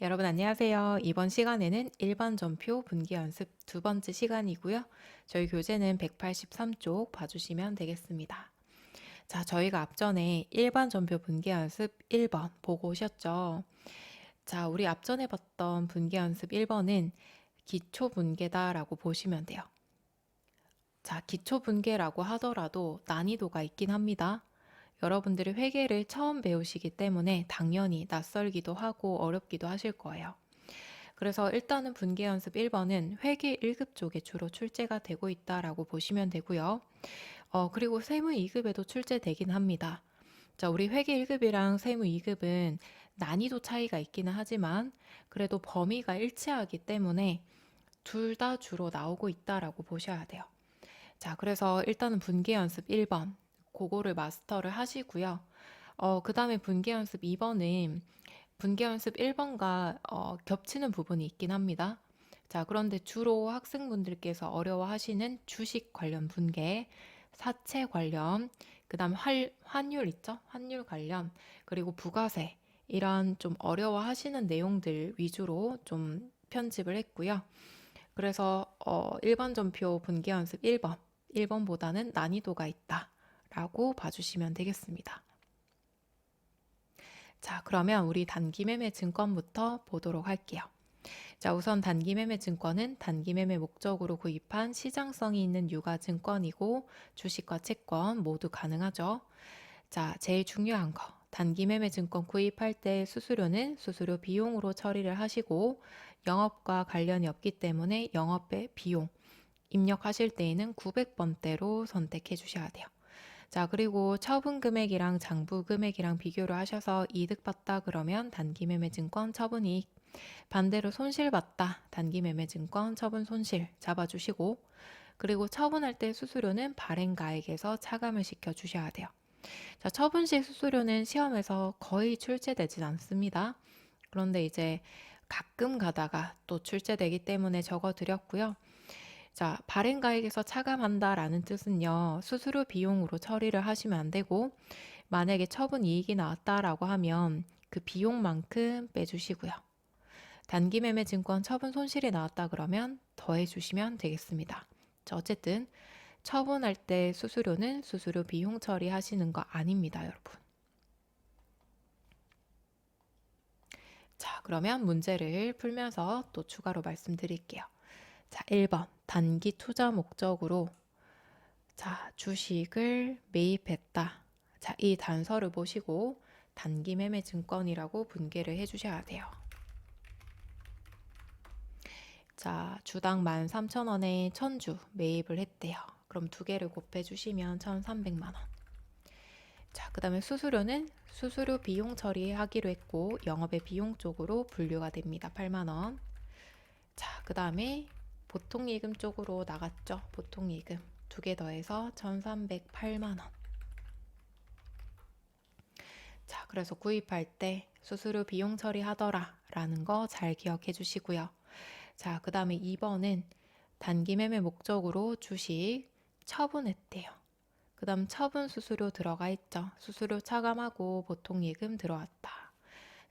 여러분 안녕하세요. 이번 시간에는 일반 전표 분기 연습 두 번째 시간이고요. 저희 교재는 183쪽 봐주시면 되겠습니다. 자, 저희가 앞전에 일반 전표 분기 연습 1번 보고 오셨죠? 자, 우리 앞전에 봤던 분기 연습 1번은 기초 분계다라고 보시면 돼요. 자, 기초 분계라고 하더라도 난이도가 있긴 합니다. 여러분들이 회계를 처음 배우시기 때문에 당연히 낯설기도 하고 어렵기도 하실 거예요. 그래서 일단은 분기 연습 1번은 회계 1급 쪽에 주로 출제가 되고 있다라고 보시면 되고요. 그리고 세무 2급에도 출제되긴 합니다. 자, 우리 회계 1급이랑 세무 2급은 난이도 차이가 있기는 하지만 그래도 범위가 일치하기 때문에 둘 다 주로 나오고 있다라고 보셔야 돼요. 자, 그래서 일단은 분기 연습 1번 그거를 마스터를 하시고요. 그 다음에 분기 연습 2번은 분기 연습 1번과 겹치는 부분이 있긴 합니다. 자, 그런데 주로 학생분들께서 어려워하시는 주식 관련 분계, 사채 관련, 그 다음 환율 있죠? 환율 관련, 그리고 부가세, 이런 좀 어려워하시는 내용들 위주로 좀 편집을 했고요. 그래서 일반 전표 분기 연습 1번, 1번보다는 난이도가 있다라고 봐주시면 되겠습니다. 자, 그러면 우리 단기매매 증권부터 보도록 할게요. 자, 우선 단기매매 증권은 단기매매 목적으로 구입한 시장성이 있는 유가증권이고 주식과 채권 모두 가능하죠. 자, 제일 중요한 거. 단기매매 증권 구입할 때 수수료는 수수료 비용으로 처리를 하시고 영업과 관련이 없기 때문에 영업의 비용 입력하실 때에는 900번대로 선택해 주셔야 돼요. 자, 그리고 처분 금액이랑 장부 금액이랑 비교를 하셔서 이득 봤다 그러면 단기매매 증권 처분이익, 반대로 손실 봤다 단기매매 증권 처분 손실 잡아주시고, 그리고 처분할 때 수수료는 발행가액에서 차감을 시켜 주셔야 돼요. 자, 처분 시 수수료는 시험에서 거의 출제되진 않습니다. 그런데 이제 가끔 가다가 또 출제되기 때문에 적어 드렸고요. 자, 발행가액에서 차감한다라는 뜻은요, 수수료 비용으로 처리를 하시면 안 되고, 만약에 처분 이익이 나왔다라고 하면 그 비용만큼 빼주시고요. 단기매매 증권 처분 손실이 나왔다 그러면 더해주시면 되겠습니다. 자, 어쨌든 처분할 때 수수료는 수수료 비용 처리하시는 거 아닙니다, 여러분. 자, 그러면 문제를 풀면서 또 추가로 말씀드릴게요. 자, 1번 단기 투자 목적으로 자, 주식을 매입했다. 자, 이 단서를 보시고 단기 매매 증권이라고 분개를 해주셔야 돼요. 자, 주당 13,000원에 1000주 매입을 했대요. 그럼 두 개를 곱해주시면 1,300만 원. 자, 그 다음에 수수료는 수수료 비용 처리하기로 했고 영업의 비용 쪽으로 분류가 됩니다. 8만 원. 자, 그 다음에 보통예금 쪽으로 나갔죠. 보통예금 두 개 더해서 1,308만 원. 자, 그래서 구입할 때 수수료 비용 처리하더라 라는 거 잘 기억해 주시고요. 자, 그 다음에 2번은 단기 매매 목적으로 주식 처분했대요. 그 다음 처분 수수료 들어가 있죠. 수수료 차감하고 보통예금 들어왔다.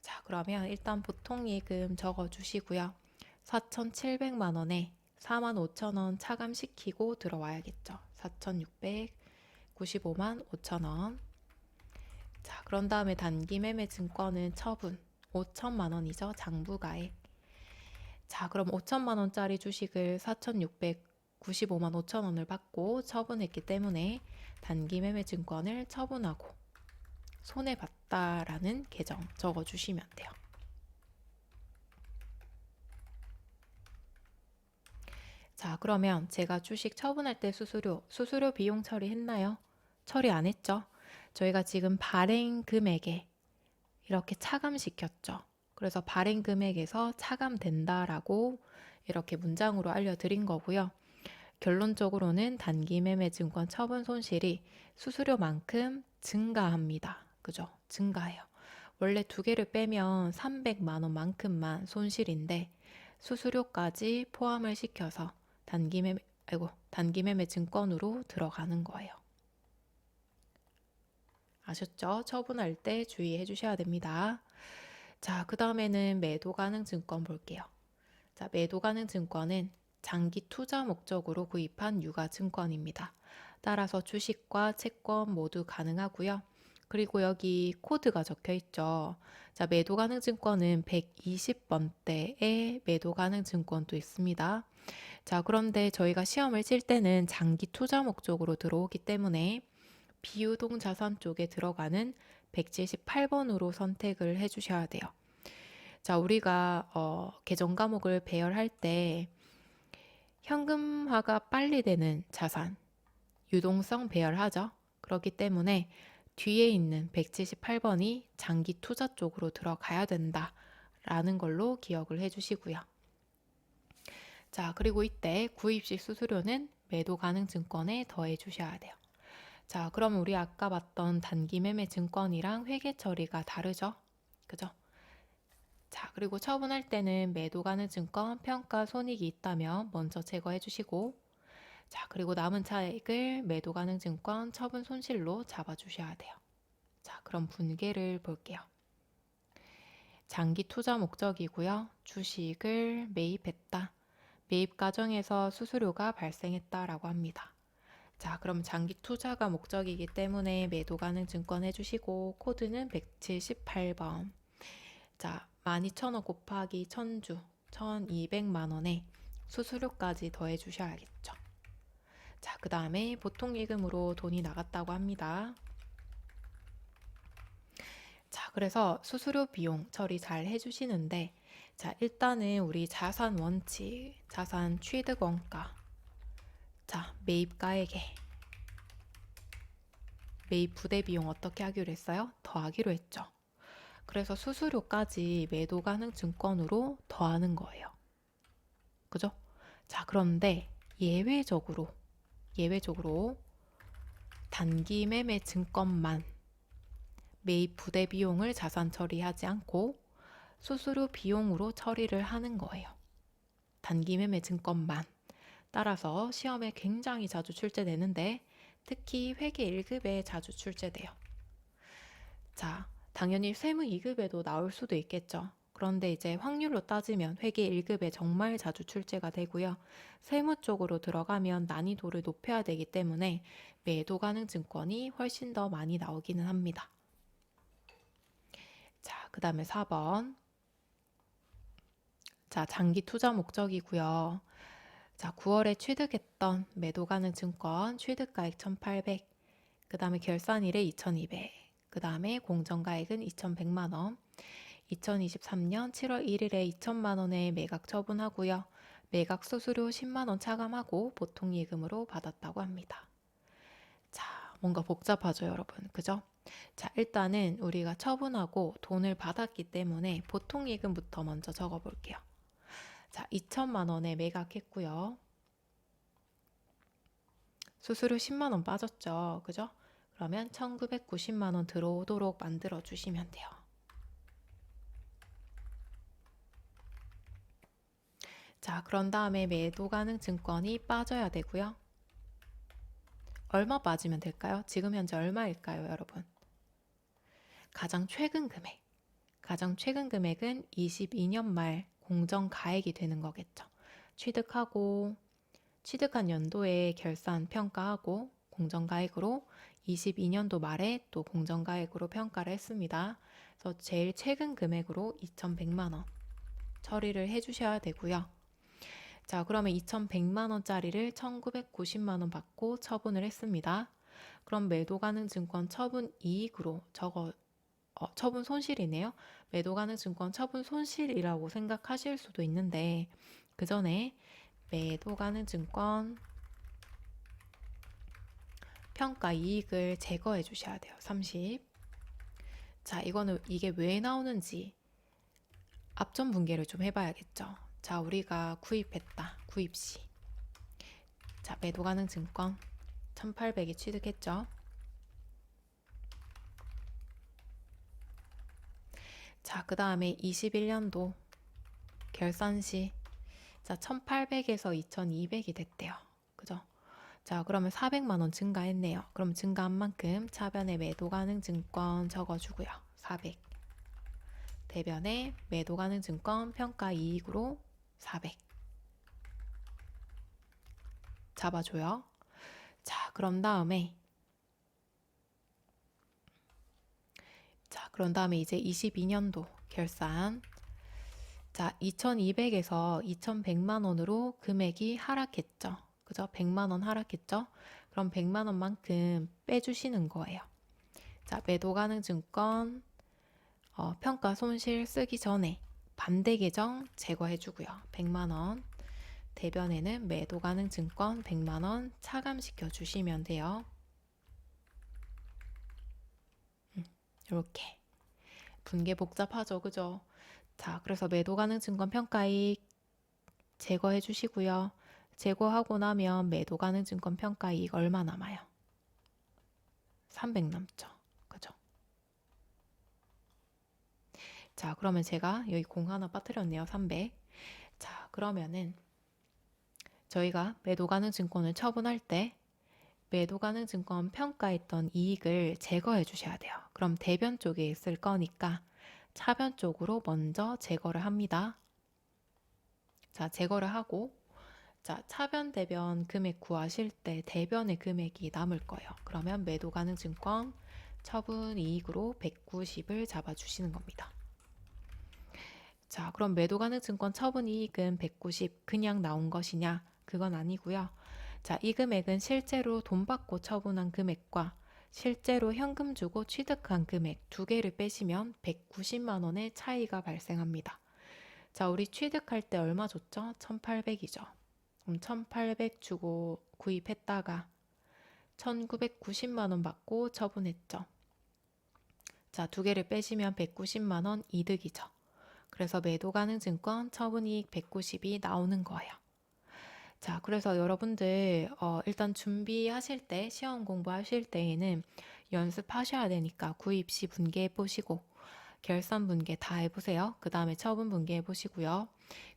자, 그러면 일단 보통예금 적어 주시고요. 4,700만 원에 45,000원 차감시키고 들어와야겠죠. 4,695만 5천원. 자, 그런 다음에 단기 매매 증권은 처분 5천만 원이죠. 장부가액. 자, 그럼 5천만 원짜리 주식을 4,695만 5천 원을 받고 처분했기 때문에 단기 매매 증권을 처분하고 손해봤다라는 계정 적어주시면 돼요. 자, 그러면 제가 주식 처분할 때 수수료 비용 처리했나요? 처리 안 했죠? 저희가 지금 발행 금액에 이렇게 차감시켰죠. 그래서 발행 금액에서 차감된다라고 이렇게 문장으로 알려드린 거고요. 결론적으로는 단기 매매 증권 처분 손실이 수수료만큼 증가합니다. 그죠? 증가해요. 원래 두 개를 빼면 300만 원만큼만 손실인데 수수료까지 포함을 시켜서 단기 매매 증권으로 들어가는 거예요. 아셨죠? 처분할 때 주의해 주셔야 됩니다. 자, 그 다음에는 매도 가능 증권 볼게요. 자, 매도 가능 증권은 장기 투자 목적으로 구입한 유가 증권입니다. 따라서 주식과 채권 모두 가능하고요. 그리고 여기 코드가 적혀 있죠. 자, 매도 가능 증권은 120번대의 매도 가능 증권도 있습니다. 자, 그런데 저희가 시험을 칠 때는 장기 투자 목적으로 들어오기 때문에 비유동 자산 쪽에 들어가는 178번으로 선택을 해주셔야 돼요. 자, 우리가 계정 과목을 배열할 때 현금화가 빨리 되는 자산, 유동성 배열하죠. 그렇기 때문에 뒤에 있는 178번이 장기 투자 쪽으로 들어가야 된다라는 걸로 기억을 해주시고요. 자, 그리고 이때 구입 시 수수료는 매도 가능 증권에 더해 주셔야 돼요. 자, 그럼 우리 아까 봤던 단기 매매 증권이랑 회계 처리가 다르죠? 그죠? 자, 그리고 처분할 때는 매도 가능 증권 평가 손익이 있다면 먼저 제거해 주시고, 자, 그리고 남은 차익을 매도 가능 증권 처분 손실로 잡아 주셔야 돼요. 자, 그럼 분계를 볼게요. 장기 투자 목적이고요. 주식을 매입했다. 매입 과정에서 수수료가 발생했다라고 합니다. 자, 그럼 장기 투자가 목적이기 때문에 매도 가능 증권 해주시고 코드는 178번. 자, 12,000원 곱하기 1000주, 1200만 원에 수수료까지 더해 주셔야겠죠. 자, 그 다음에 보통 예금으로 돈이 나갔다고 합니다. 자, 그래서 수수료 비용 처리 잘 해주시는데, 자, 일단은 우리 자산 원칙, 자산 취득 원가, 자, 매입가액에 매입 부대 비용 어떻게 하기로 했어요? 더하기로 했죠. 그래서 수수료까지 매도 가능 증권으로 더하는 거예요. 그죠? 자, 그런데 예외적으로 단기 매매 증권만 매입 부대 비용을 자산 처리하지 않고 수수료 비용으로 처리를 하는 거예요. 단기 매매 증권만. 따라서 시험에 굉장히 자주 출제되는데 특히 회계 1급에 자주 출제돼요. 자, 당연히 세무 2급에도 나올 수도 있겠죠. 그런데 이제 확률로 따지면 회계 1급에 정말 자주 출제가 되고요. 세무 쪽으로 들어가면 난이도를 높여야 되기 때문에 매도 가능 증권이 훨씬 더 많이 나오기는 합니다. 자, 그 다음에 4번. 자, 장기 투자 목적이고요. 자, 9월에 취득했던 매도 가능 증권 취득가액 1,800, 그 다음에 결산일에 2,200, 그 다음에 공정가액은 2,100만 원, 2023년 7월 1일에 2천만 원에 매각 처분하고요. 매각 수수료 10만 원 차감하고 보통 예금으로 받았다고 합니다. 자, 뭔가 복잡하죠, 여러분. 그죠? 자, 일단은 우리가 처분하고 돈을 받았기 때문에 보통 예금부터 먼저 적어 볼게요. 자, 2천만 원에 매각했고요. 수수료 10만 원 빠졌죠. 그죠? 그러면 1990만 원 들어오도록 만들어 주시면 돼요. 자, 그런 다음에 매도 가능 증권이 빠져야 되고요. 얼마 빠지면 될까요? 지금 현재 얼마일까요, 여러분? 가장 최근 금액은 22년 말 공정가액이 되는 거겠죠. 취득한 연도에 결산 평가하고 공정가액으로 22년도 말에 또 공정가액으로 평가를 했습니다. 그래서 제일 최근 금액으로 2,100만 원 처리를 해주셔야 되고요. 자, 그러면 2,100만 원짜리를 1,990만 원 받고 처분을 했습니다. 그럼 매도 가능 증권 처분 이익으로 처분 손실이네요. 매도 가능 증권 처분 손실이라고 생각하실 수도 있는데 그 전에 매도 가능 증권 평가 이익을 제거해 주셔야 돼요. 30. 자, 이게 왜 나오는지 앞전 분계를 좀 해봐야겠죠. 자, 우리가 구입했다. 구입 시. 자, 매도 가능 증권 1,800이 취득했죠. 자, 그 다음에 21년도 결산 시. 자, 1,800에서 2,200이 됐대요. 그죠? 자, 그러면 400만 원 증가했네요. 그럼 증가한 만큼 차변에 매도 가능 증권 적어주고요. 400. 대변에 매도 가능 증권 평가 이익으로 400 잡아줘요. 자, 그런 다음에 이제 22년도 결산. 자, 2200에서 2100만 원으로 금액이 하락했죠. 그죠? 100만 원 하락했죠? 그럼 100만 원만큼 빼주시는 거예요. 자, 매도 가능 증권 평가 손실 쓰기 전에 반대 계정 제거해주고요. 100만 원. 대변에는 매도 가능 증권 100만 원 차감시켜 주시면 돼요. 이렇게 분계 복잡하죠, 그죠? 자, 그래서 매도 가능 증권 평가이익 제거해 주시고요. 제거하고 나면 매도 가능 증권 평가이익 얼마 남아요? 300 남죠, 그죠? 자, 그러면 제가 여기 공 하나 빠뜨렸네요, 300. 자, 그러면은 저희가 매도 가능 증권을 처분할 때 매도 가능 증권 평가했던 이익을 제거해 주셔야 돼요. 그럼 대변 쪽에 있을 거니까 차변 쪽으로 먼저 제거를 합니다. 자, 제거를 하고 자, 차변 대변 금액 구하실 때 대변의 금액이 남을 거예요. 그러면 매도 가능 증권 처분 이익으로 190을 잡아주시는 겁니다. 자, 그럼 매도 가능 증권 처분 이익은 190 그냥 나온 것이냐? 그건 아니고요. 자, 이 금액은 실제로 돈 받고 처분한 금액과 실제로 현금 주고 취득한 금액 두 개를 빼시면 190만 원의 차이가 발생합니다. 자, 우리 취득할 때 얼마 줬죠? 1800이죠. 그럼 1800 주고 구입했다가 1990만 원 받고 처분했죠. 자, 두 개를 빼시면 190만 원 이득이죠. 그래서 매도 가능 증권 처분이익 190이 나오는 거예요. 자, 그래서 여러분들 일단 준비하실 때 시험 공부하실 때에는 연습하셔야 되니까 구입 시 분개해 보시고 결산 분개 다 해보세요. 그 다음에 처분 분개 해보시고요.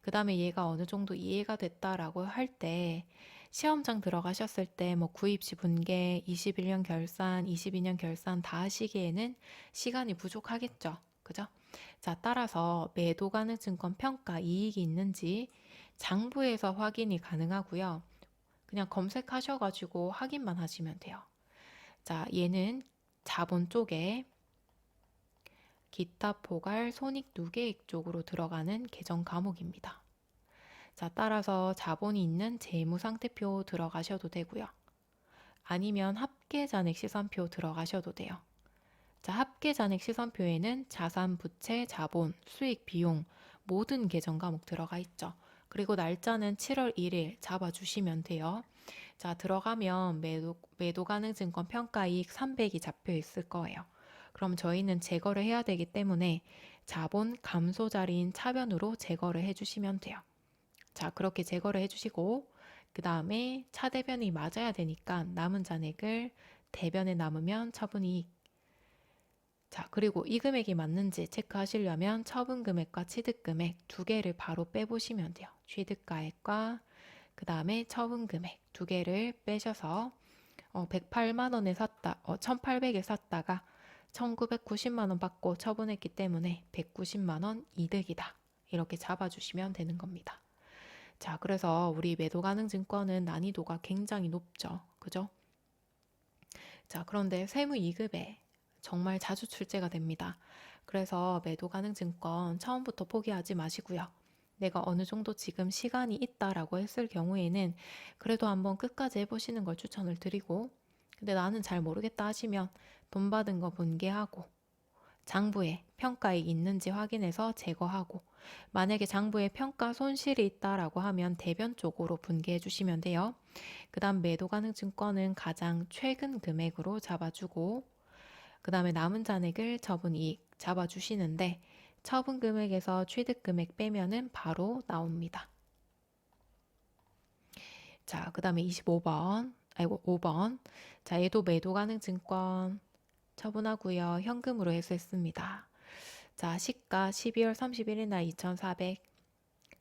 그 다음에 얘가 어느 정도 이해가 됐다라고 할 때 시험장 들어가셨을 때 뭐 구입 시 분개, 21년 결산, 22년 결산 다 하시기에는 시간이 부족하겠죠. 그죠? 자, 따라서 매도 가능 증권 평가 이익이 있는지 장부에서 확인이 가능하고요. 그냥 검색하셔가지고 확인만 하시면 돼요. 자, 얘는 자본 쪽에 기타 포괄 손익 누계액 쪽으로 들어가는 계정 과목입니다. 자, 따라서 자본이 있는 재무상태표 들어가셔도 되고요. 아니면 합계잔액 시선표 들어가셔도 돼요. 자, 합계잔액 시선표에는 자산, 부채, 자본, 수익, 비용 모든 계정 과목 들어가 있죠. 그리고 날짜는 7월 1일 잡아주시면 돼요. 자, 들어가면 매도 가능 증권 평가이익 300이 잡혀 있을 거예요. 그럼 저희는 제거를 해야 되기 때문에 자본 감소 자리인 차변으로 제거를 해주시면 돼요. 자, 그렇게 제거를 해주시고 그 다음에 차대변이 맞아야 되니까 남은 잔액을 대변에 남으면 처분이익. 자, 그리고 이 금액이 맞는지 체크하시려면 처분 금액과 취득 금액 두 개를 바로 빼보시면 돼요. 취득가액과 그 다음에 처분 금액 두 개를 빼셔서 108만 원에 샀다, 1800에 샀다가 1990만 원 받고 처분했기 때문에 190만 원 이득이다. 이렇게 잡아주시면 되는 겁니다. 자, 그래서 우리 매도 가능 증권은 난이도가 굉장히 높죠. 그죠? 자, 그런데 세무 2급에 정말 자주 출제가 됩니다. 그래서 매도 가능 증권 처음부터 포기하지 마시고요. 내가 어느 정도 지금 시간이 있다라고 했을 경우에는 그래도 한번 끝까지 해보시는 걸 추천을 드리고, 근데 나는 잘 모르겠다 하시면 돈 받은 거 분개하고 장부에 평가액이 있는지 확인해서 제거하고, 만약에 장부에 평가 손실이 있다라고 하면 대변 쪽으로 분개해 주시면 돼요. 그 다음 매도 가능 증권은 가장 최근 금액으로 잡아주고 그 다음에 남은 잔액을 처분이익 잡아주시는데 처분 금액에서 취득 금액 빼면은 바로 나옵니다. 자, 그 다음에 5번. 자, 얘도 매도 가능 증권 처분하고요. 현금으로 해소했습니다. 자, 시가 12월 31일 날 2,400.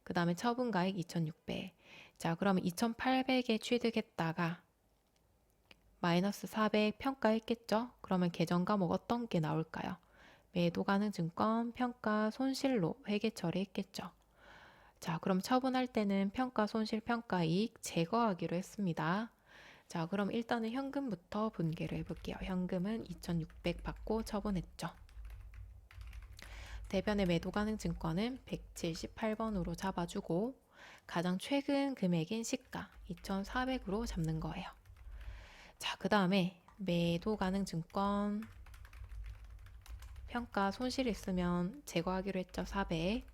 그 다음에 처분가액 2,600. 자, 그러면 2,800에 취득했다가 마이너스 400 평가했겠죠? 그러면 계정 과목 어떤 게 나올까요? 매도 가능 증권 평가 손실로 회계 처리했겠죠. 자, 그럼 처분할 때는 평가 손실 평가 이익 제거하기로 했습니다. 자, 그럼 일단은 현금부터 분개를 해볼게요. 현금은 2,600 받고 처분했죠. 대변의 매도 가능 증권은 178번으로 잡아주고 가장 최근 금액인 시가 2,400으로 잡는 거예요. 자, 그 다음에 매도 가능 증권 평가 손실 있으면 제거하기로 했죠. 400.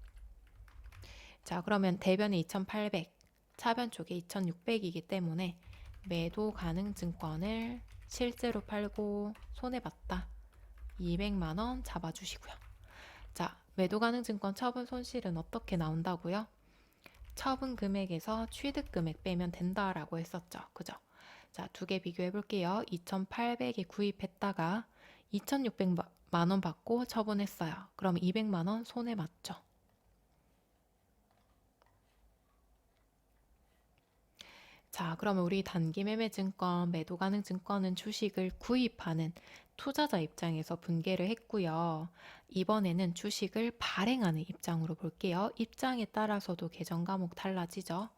자, 그러면 대변이 2,800, 차변 쪽에 2,600이기 때문에 매도 가능 증권을 실제로 팔고 손해봤다. 200만 원 잡아주시고요. 자, 매도 가능 증권 처분 손실은 어떻게 나온다고요? 처분 금액에서 취득 금액 빼면 된다라고 했었죠. 그죠? 자, 두 개 비교해 볼게요. 2,800에 구입했다가 2,600만 원 받고 처분했어요. 그럼 200만 원 손해 맞죠? 자, 그러면 우리 단기 매매 증권, 매도 가능 증권은 주식을 구입하는 투자자 입장에서 분개를 했고요. 이번에는 주식을 발행하는 입장으로 볼게요. 입장에 따라서도 계정 과목 달라지죠.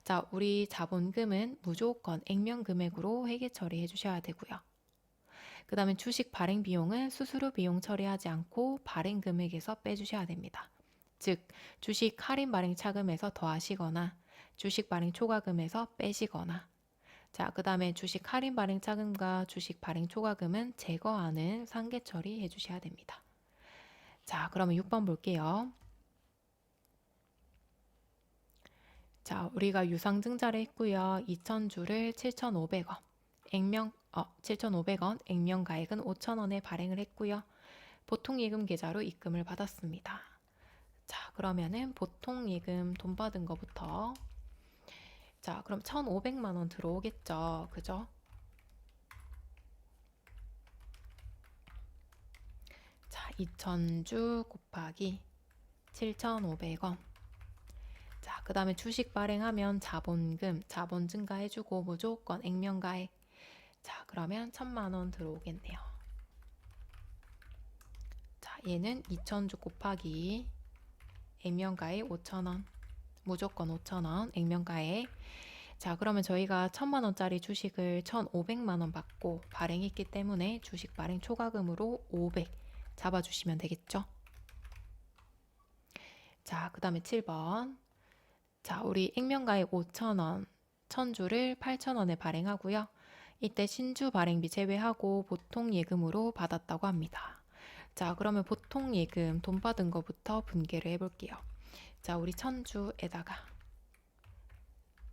자, 우리 자본금은 무조건 액면 금액으로 회계 처리해 주셔야 되고요. 그 다음에 주식 발행 비용은 수수료 비용 처리하지 않고 발행 금액에서 빼주셔야 됩니다. 즉, 주식 할인 발행 차금에서 더하시거나 주식 발행 초과금에서 빼시거나. 자, 그 다음에 주식 할인 발행 차금과 주식 발행 초과금은 제거하는 상계 처리해 주셔야 됩니다. 자, 그러면 6번 볼게요. 자, 우리가 유상증자를 했고요. 2,000주를 7,500원. 7,500원, 액면 가액은 5,000원에 발행을 했고요. 보통예금 계좌로 입금을 받았습니다. 자, 그러면은 보통예금 돈 받은 거부터. 자, 그럼 1,500만 원 들어오겠죠. 그죠? 자, 2,000주 곱하기 7,500원. 자, 그 다음에 주식 발행하면 자본 증가해주고 무조건 액면 가액. 자, 그러면 1,000만 원 들어오겠네요. 자, 얘는 2,000주 곱하기 액면 가액 5,000원. 무조건 5,000원 액면 가액. 자, 그러면 저희가 1,000만 원짜리 주식을 1,500만 원 받고 발행했기 때문에 주식 발행 초과금으로 500 잡아주시면 되겠죠. 자, 그 다음에 7번. 자, 우리 액면 가액 5,000원, 1,000주를 8,000원에 발행하고요. 이때 신주 발행비 제외하고 보통 예금으로 받았다고 합니다. 자, 그러면 보통 예금 돈 받은 거부터 분개를 해볼게요. 자, 우리 1,000주에다가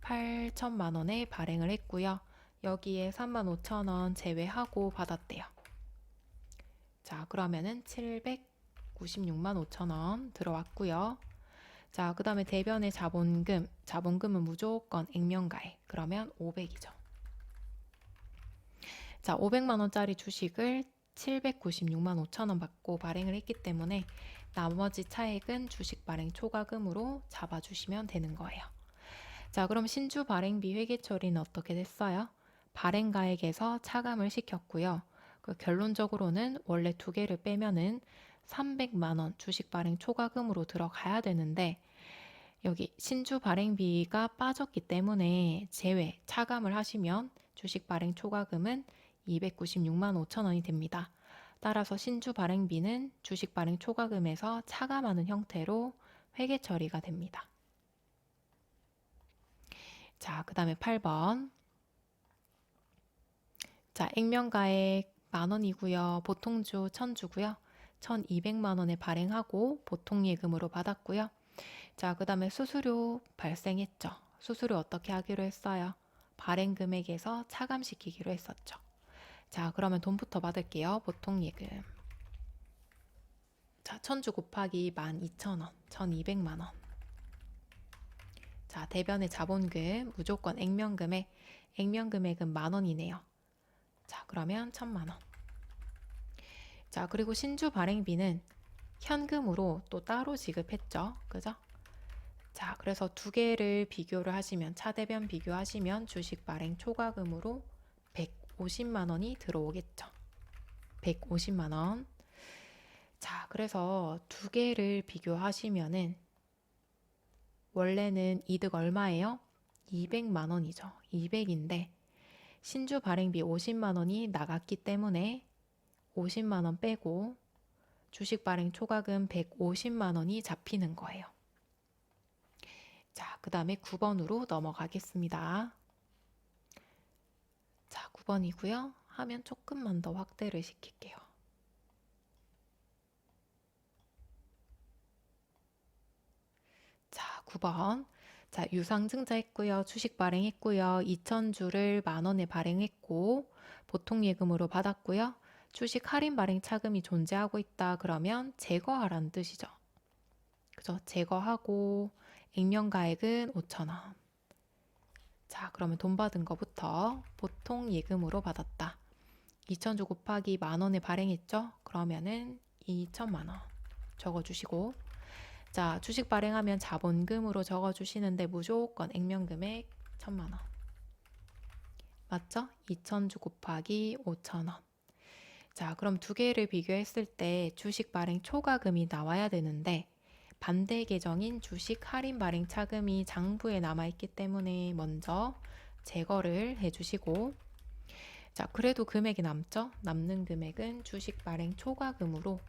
8,000만 원에 발행을 했고요. 여기에 35,000원 제외하고 받았대요. 자, 그러면은 796만 5천원 들어왔고요. 자, 그 다음에 대변의 자본금은 무조건 액면가액. 그러면 500이죠. 자, 500만 원짜리 주식을 796만 5천원 받고 발행을 했기 때문에 나머지 차액은 주식 발행 초과금으로 잡아주시면 되는 거예요. 자, 그럼 신주 발행비 회계 처리는 어떻게 됐어요? 발행가액에서 차감을 시켰고요. 결론적으로는 원래 두 개를 빼면은 300만 원 주식 발행 초과금으로 들어가야 되는데 여기 신주 발행비가 빠졌기 때문에 제외 차감을 하시면 주식 발행 초과금은 296만 5천 원이 됩니다. 따라서 신주 발행비는 주식 발행 초과금에서 차감하는 형태로 회계 처리가 됩니다. 자, 그 다음에 8번. 자, 액면가액 만원이고요. 보통주 1,000주고요. 1,200만 원에 발행하고 보통예금으로 받았고요. 자, 그 다음에 수수료 발생했죠. 수수료 어떻게 하기로 했어요? 발행 금액에서 차감시키기로 했었죠. 자, 그러면 돈부터 받을게요. 보통예금. 자, 1,000주 곱하기 12,000원, 1,200만 원. 자, 대변의 자본금, 무조건 액면금액, 액면금액은 만원이네요. 자, 그러면 1,000만 원. 자, 그리고 신주 발행비는 현금으로 또 따로 지급했죠. 그죠? 자, 그래서 두 개를 비교를 하시면, 차대변 비교하시면 주식 발행 초과금으로 150만 원이 들어오겠죠. 150만 원. 자, 그래서 두 개를 비교하시면은 원래는 이득 얼마예요? 200만 원이죠. 200인데 신주 발행비 50만 원이 나갔기 때문에 50만 원 빼고 주식 발행 초과금 150만 원이 잡히는 거예요. 자, 그 다음에 9번으로 넘어가겠습니다. 자, 9번이고요. 화면 조금만 더 확대를 시킬게요. 자, 9번. 자, 유상증자 했고요. 주식 발행했고요. 2,000주를 만 원에 발행했고 보통 예금으로 받았고요. 주식 할인 발행 차금이 존재하고 있다. 그러면 제거하라는 뜻이죠. 그죠? 제거하고 액면가액은 5,000원. 자, 그러면 돈 받은 거부터 보통 예금으로 받았다. 2,000주 곱하기 만 원에 발행했죠? 그러면은 2천만 원 적어주시고, 자, 주식 발행하면 자본금으로 적어주시는데 무조건 액면금액 1,000만 원. 맞죠? 2,000주 곱하기 5,000원. 자, 그럼 두 개를 비교했을 때 주식 발행 초과금이 나와야 되는데 반대 계정인 주식 할인 발행 차금이 장부에 남아있기 때문에 먼저 제거를 해주시고, 자, 그래도 금액이 남죠? 남는 금액은 주식 발행 초과금으로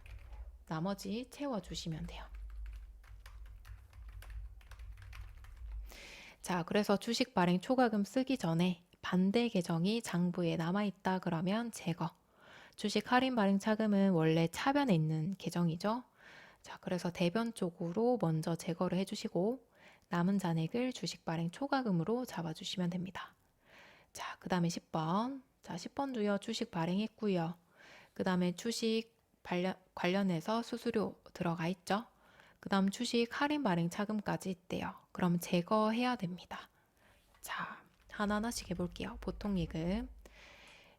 나머지 채워주시면 돼요. 자, 그래서 주식 발행 초과금 쓰기 전에 반대 계정이 장부에 남아있다 그러면 제거. 주식 할인 발행 차금은 원래 차변에 있는 계정이죠. 자, 그래서 대변 쪽으로 먼저 제거를 해주시고 남은 잔액을 주식 발행 초과금으로 잡아주시면 됩니다. 자, 그 다음에 10번. 자, 10번도요. 주식 발행했고요. 그 다음에 주식 관련해서 수수료 들어가 있죠. 그 다음 주식 할인 발행 차금까지 있대요. 그럼 제거해야 됩니다. 자, 하나하나씩 해볼게요. 보통 예금.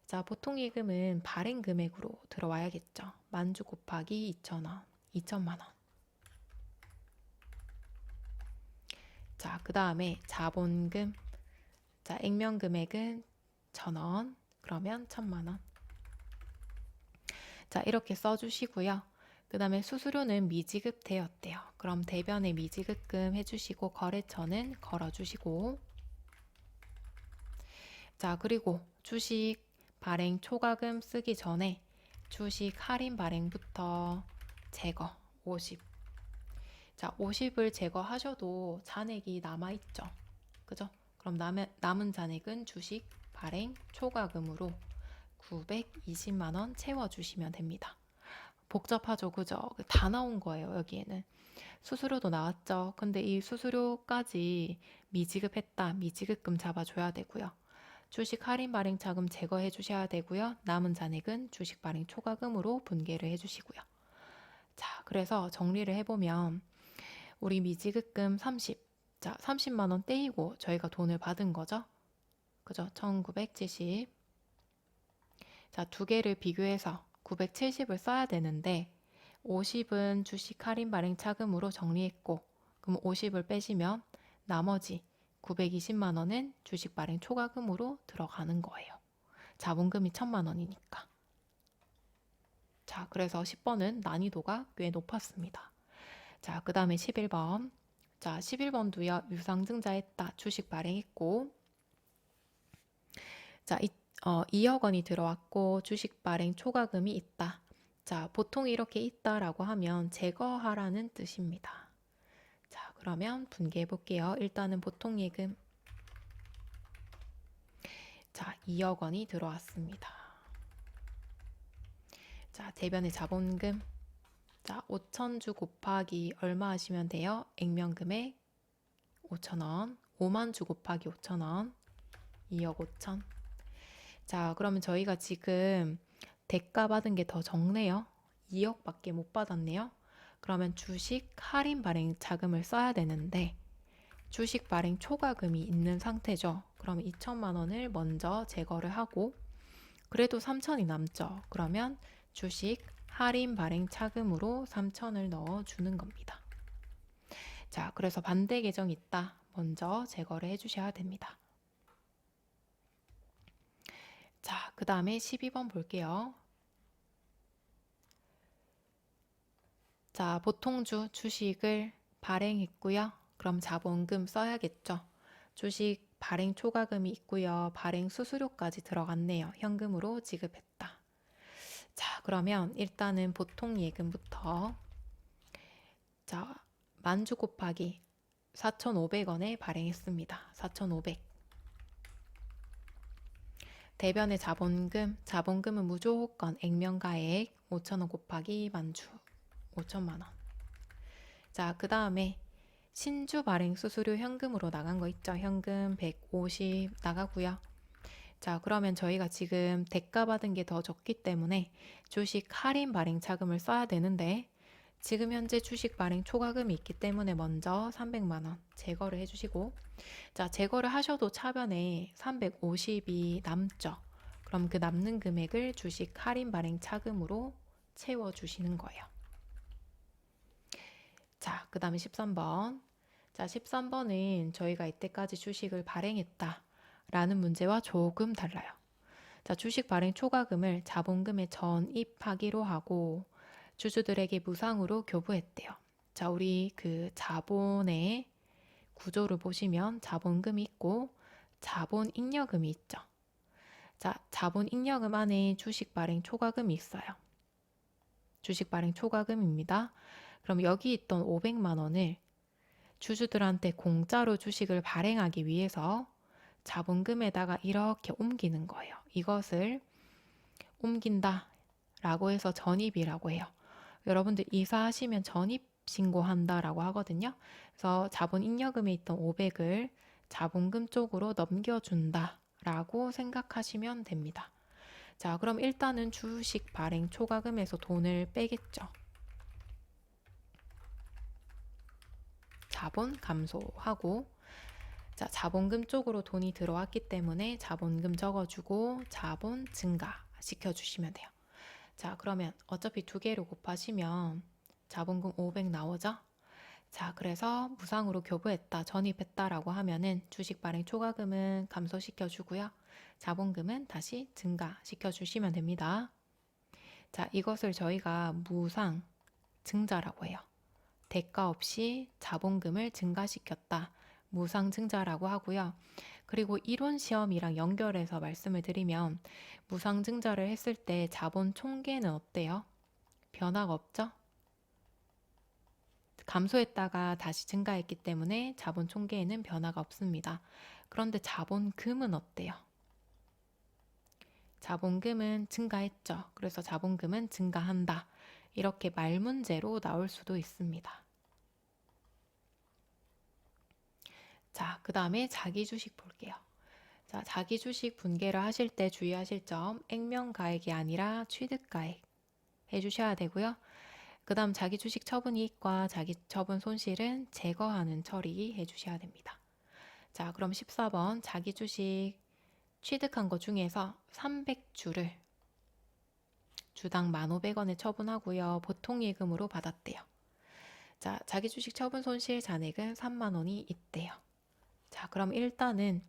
자, 보통 예금은 발행 금액으로 들어와야겠죠. 만주 곱하기 2,000원, 2천만 원. 자, 그 다음에 자본금. 자, 액면 금액은 1,000원. 그러면 1,000만 원. 자, 이렇게 써주시고요. 그 다음에 수수료는 미지급되었대요. 그럼 대변에 미지급금 해주시고 거래처는 걸어주시고, 자, 그리고 주식 발행 초과금 쓰기 전에 주식 할인 발행부터 제거 50. 자, 50을 제거하셔도 잔액이 남아있죠. 그죠? 그럼 남은 잔액은 주식 발행 초과금으로 920만 원 채워주시면 됩니다. 복잡하죠, 그죠? 다 나온 거예요, 여기에는. 수수료도 나왔죠. 근데 이 수수료까지 미지급했다, 미지급금 잡아줘야 되고요. 주식 할인 발행 차금 제거해 주셔야 되고요. 남은 잔액은 주식 발행 초과금으로 분개를 해주시고요. 자, 그래서 정리를 해보면 우리 미지급금 30. 자, 30만 원 떼이고 저희가 돈을 받은 거죠. 그죠? 1970. 자, 두 개를 비교해서 970을 써야 되는데 50은 주식 할인 발행 차금으로 정리했고, 그럼 50을 빼시면 나머지 920만 원은 주식 발행 초과금으로 들어가는 거예요. 자본금이 1,000만 원이니까. 자, 그래서 10번은 난이도가 꽤 높았습니다. 자, 그 다음에 11번. 자, 11번도요. 유상증자했다. 주식 발행했고, 자, 2억 원이 들어왔고 주식 발행 초과금이 있다. 자, 보통 이렇게 있다라고 하면 제거하라는 뜻입니다. 자, 그러면 분개해 볼게요. 일단은 보통 예금. 자, 2억 원이 들어왔습니다. 자, 대변의 자본금. 자, 5,000주 곱하기 얼마 하시면 돼요? 액면금액 5,000원. 5만 주 곱하기 5,000원. 2억 5천. 자, 그러면 저희가 지금 대가 받은 게 더 적네요. 2억밖에 못 받았네요. 그러면 주식 할인 발행 자금을 써야 되는데 주식 발행 초과금이 있는 상태죠. 그러면 2천만 원을 먼저 제거를 하고 그래도 3천이 남죠. 그러면 주식 할인 발행 차금으로 3천을 넣어주는 겁니다. 자, 그래서 반대 계정이 있다. 먼저 제거를 해주셔야 됩니다. 자, 그 다음에 12번 볼게요. 자, 보통주 주식을 발행했고요. 그럼 자본금 써야겠죠. 주식 발행 초과금이 있고요. 발행 수수료까지 들어갔네요. 현금으로 지급했다. 자, 그러면 일단은 보통 예금부터 자, 만주 곱하기 4,500원에 발행했습니다. 4,500. 대변의 자본금은 무조건 액면가액 5,000원 곱하기 만주 5천만 원. 자, 그 다음에 신주 발행 수수료 현금으로 나간 거 있죠? 현금 150 나가고요. 자, 그러면 저희가 지금 대가 받은 게 더 적기 때문에 주식 할인 발행 차금을 써야 되는데 지금 현재 주식 발행 초과금이 있기 때문에 먼저 300만 원 제거를 해주시고, 자, 제거를 하셔도 차변에 350이 남죠. 그럼 그 남는 금액을 주식 할인 발행 차금으로 채워주시는 거예요. 자, 그 다음에 13번. 자, 13번은 저희가 이때까지 주식을 발행했다 라는 문제와 조금 달라요. 자, 주식 발행 초과금을 자본금에 전입하기로 하고 주주들에게 무상으로 교부했대요. 자, 우리 그 자본의 구조를 보시면 자본금이 있고 자본 잉여금이 있죠. 자, 자본 잉여금 안에 주식 발행 초과금이 있어요. 주식 발행 초과금입니다. 그럼 여기 있던 500만 원을 주주들한테 공짜로 주식을 발행하기 위해서 자본금에다가 이렇게 옮기는 거예요. 이것을 옮긴다 라고 해서 전입이라고 해요. 여러분들 이사하시면 전입 신고한다라고 하거든요. 그래서 자본 잉여금에 있던 500을 자본금 쪽으로 넘겨준다라고 생각하시면 됩니다. 자, 그럼 일단은 주식 발행 초과금에서 돈을 빼겠죠. 자본 감소하고, 자, 자본금 쪽으로 돈이 들어왔기 때문에 자본금 적어주고 자본 증가 시켜주시면 돼요. 자, 그러면 어차피 두 개를 곱하시면 자본금 500 나오죠? 자, 그래서 무상으로 교부했다, 전입했다라고 하면은 주식 발행 초과금은 감소시켜주고요. 자본금은 다시 증가시켜주시면 됩니다. 자, 이것을 저희가 무상 증자라고 해요. 대가 없이 자본금을 증가시켰다. 무상 증자라고 하고요. 그리고 이론 시험이랑 연결해서 말씀을 드리면 무상 증자를 했을 때 자본 총계는 어때요? 변화가 없죠? 감소했다가 다시 증가했기 때문에 자본 총계에는 변화가 없습니다. 그런데 자본금은 어때요? 자본금은 증가했죠. 그래서 자본금은 증가한다. 이렇게 말 문제로 나올 수도 있습니다. 자, 그 다음에 자기 주식 볼게요. 자, 자기 주식 분개를 하실 때 주의하실 점, 액면가액이 아니라 취득가액 해주셔야 되고요. 그 다음 자기 주식 처분 이익과 자기 처분 손실은 제거하는 처리 해주셔야 됩니다. 자, 그럼 14번 자기 주식 취득한 것 중에서 300주를 주당 1,500원에 처분하고요. 보통 예금으로 받았대요. 자, 자기 주식 처분 손실 잔액은 3만 원이 있대요. 자, 그럼 일단은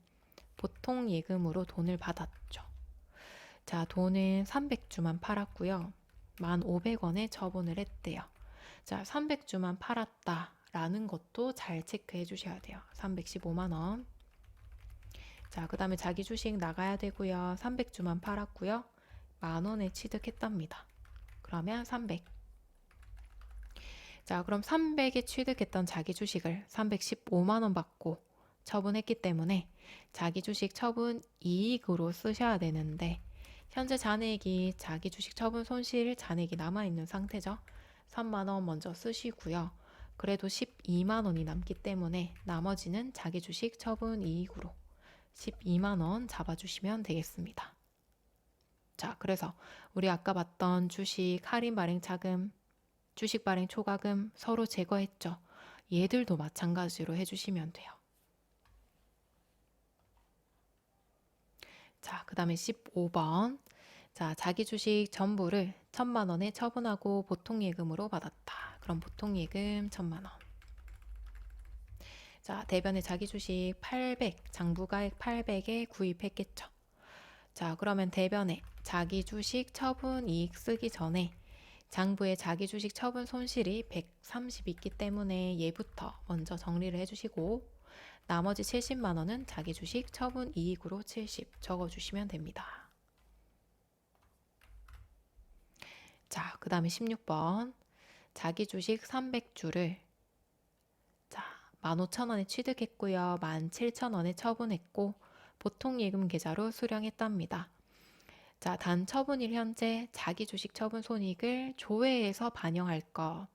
보통 예금으로 돈을 받았죠. 자, 돈은 300주만 팔았고요. 1,500원에 처분을 했대요. 자, 300주만 팔았다라는 것도 잘 체크해 주셔야 돼요. 315만 원. 자, 그 다음에 자기 주식 나가야 되고요. 300주만 팔았고요. 10,000원에 취득했답니다. 그러면 300. 자, 그럼 300에 취득했던 자기 주식을 315만 원 받고 처분했기 때문에 자기 주식 처분 이익으로 쓰셔야 되는데 현재 잔액이 자기 주식 처분 손실 잔액이 남아있는 상태죠. 3만 원 먼저 쓰시고요. 그래도 12만 원이 남기 때문에 나머지는 자기 주식 처분 이익으로 12만 원 잡아주시면 되겠습니다. 자, 그래서 우리 아까 봤던 주식 할인 발행 차금, 주식 발행 초과금 서로 제거했죠. 얘들도 마찬가지로 해주시면 돼요. 자, 그 다음에 15번. 자, 자기 주식 전부를 1,000만 원에 처분하고 보통 예금으로 받았다. 그럼 보통 예금 1,000만 원. 자, 대변에 자기 주식 800, 장부가액 800에 구입했겠죠. 자, 그러면 대변에 자기 주식 처분 이익 쓰기 전에 장부에 자기 주식 처분 손실이 130 있기 때문에 얘부터 먼저 정리를 해주시고 나머지 70만 원은 자기 주식 처분 이익으로 70 적어주시면 됩니다. 자, 그 다음에 16번 자기 주식 300주를 자 15,000원에 취득했고요. 17,000원에 처분했고 보통예금 계좌로 수령했답니다. 자, 단 처분일 현재 자기 주식 처분 손익을 조회해서 반영할 거.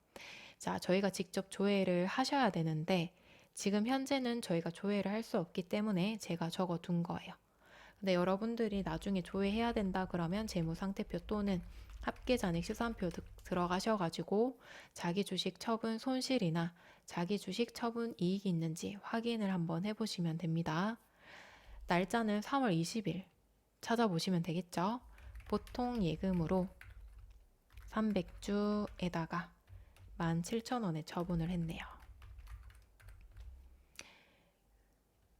자, 저희가 직접 조회를 하셔야 되는데 지금 현재는 저희가 조회를 할 수 없기 때문에 제가 적어 둔 거예요. 근데 여러분들이 나중에 조회해야 된다 그러면 재무상태표 또는 합계잔액 시산표 들어가셔가지고 자기 주식 처분 손실이나 자기 주식 처분 이익이 있는지 확인을 한번 해보시면 됩니다. 날짜는 3월 20일 찾아보시면 되겠죠. 보통 예금으로 300주에다가 17,000원에 처분을 했네요.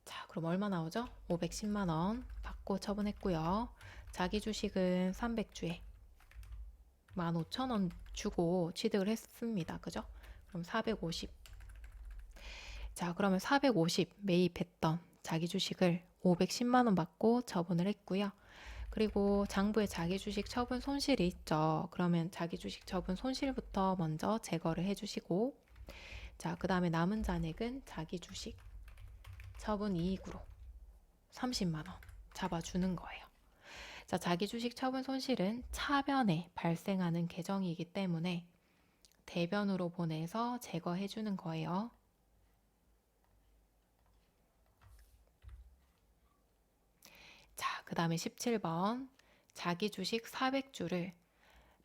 자, 그럼 얼마 나오죠? 510만 원 받고 처분했고요. 자기 주식은 300주에 15,000원 주고 취득을 했습니다. 그죠? 그럼 450. 자, 그러면 450 매입했던 자기 주식을 510만 원 받고 처분을 했고요. 그리고 장부에 자기 주식 처분 손실이 있죠. 그러면 자기 주식 처분 손실부터 먼저 제거를 해주시고 자, 그 다음에 남은 잔액은 자기 주식 처분 이익으로 30만 원 잡아주는 거예요. 자, 자기 주식 처분 손실은 차변에 발생하는 계정이기 때문에 대변으로 보내서 제거해주는 거예요. 자, 그 다음에 17번 자기 주식 400주를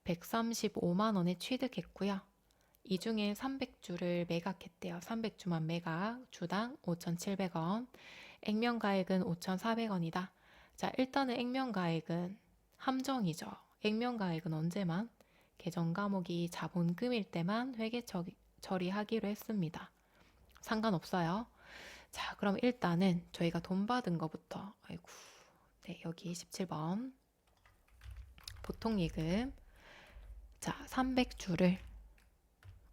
135만 원에 취득했고요. 이 중에 300주를 매각했대요. 300주만 매각, 주당 5,700원, 액면가액은 5,400원이다. 자, 일단은 액면가액은 함정이죠. 액면가액은 언제만? 계정 과목이 자본금일 때만 회계 처리하기로 했습니다. 상관없어요. 자, 그럼 일단은 저희가 돈 받은 거부터 아이고, 네, 여기 17번 보통예금 자, 300주를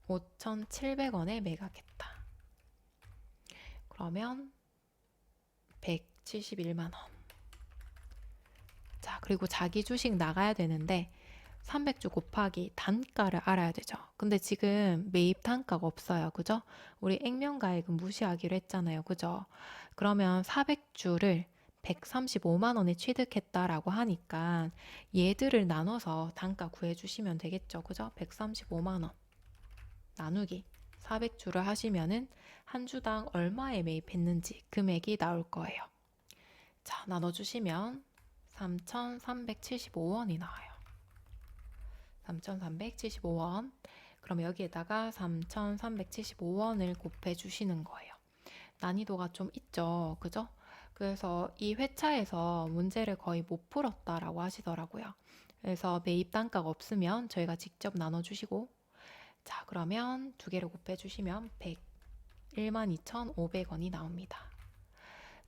5,700원에 매각했다. 그러면 171만 원. 자, 그리고 자기 주식 나가야 되는데 300주 곱하기 단가를 알아야 되죠. 근데 지금 매입 단가가 없어요. 그죠? 우리 액면가액은 무시하기로 했잖아요. 그죠? 그러면 400주를 135만 원에 취득했다라고 하니까 얘들을 나눠서 단가 구해주시면 되겠죠. 그죠? 135만 원 나누기 400주를 하시면은 한 주당 얼마에 매입했는지 금액이 나올 거예요. 자, 나눠주시면 3,375원이 나와요. 3,375원. 그럼 여기에다가 3,375원을 곱해 주시는 거예요. 난이도가 좀 있죠. 그죠? 그래서 이 회차에서 문제를 거의 못 풀었다라고 하시더라고요. 그래서 매입 단가가 없으면 저희가 직접 나눠주시고 자, 그러면 두 개를 곱해 주시면 112,500원이 나옵니다.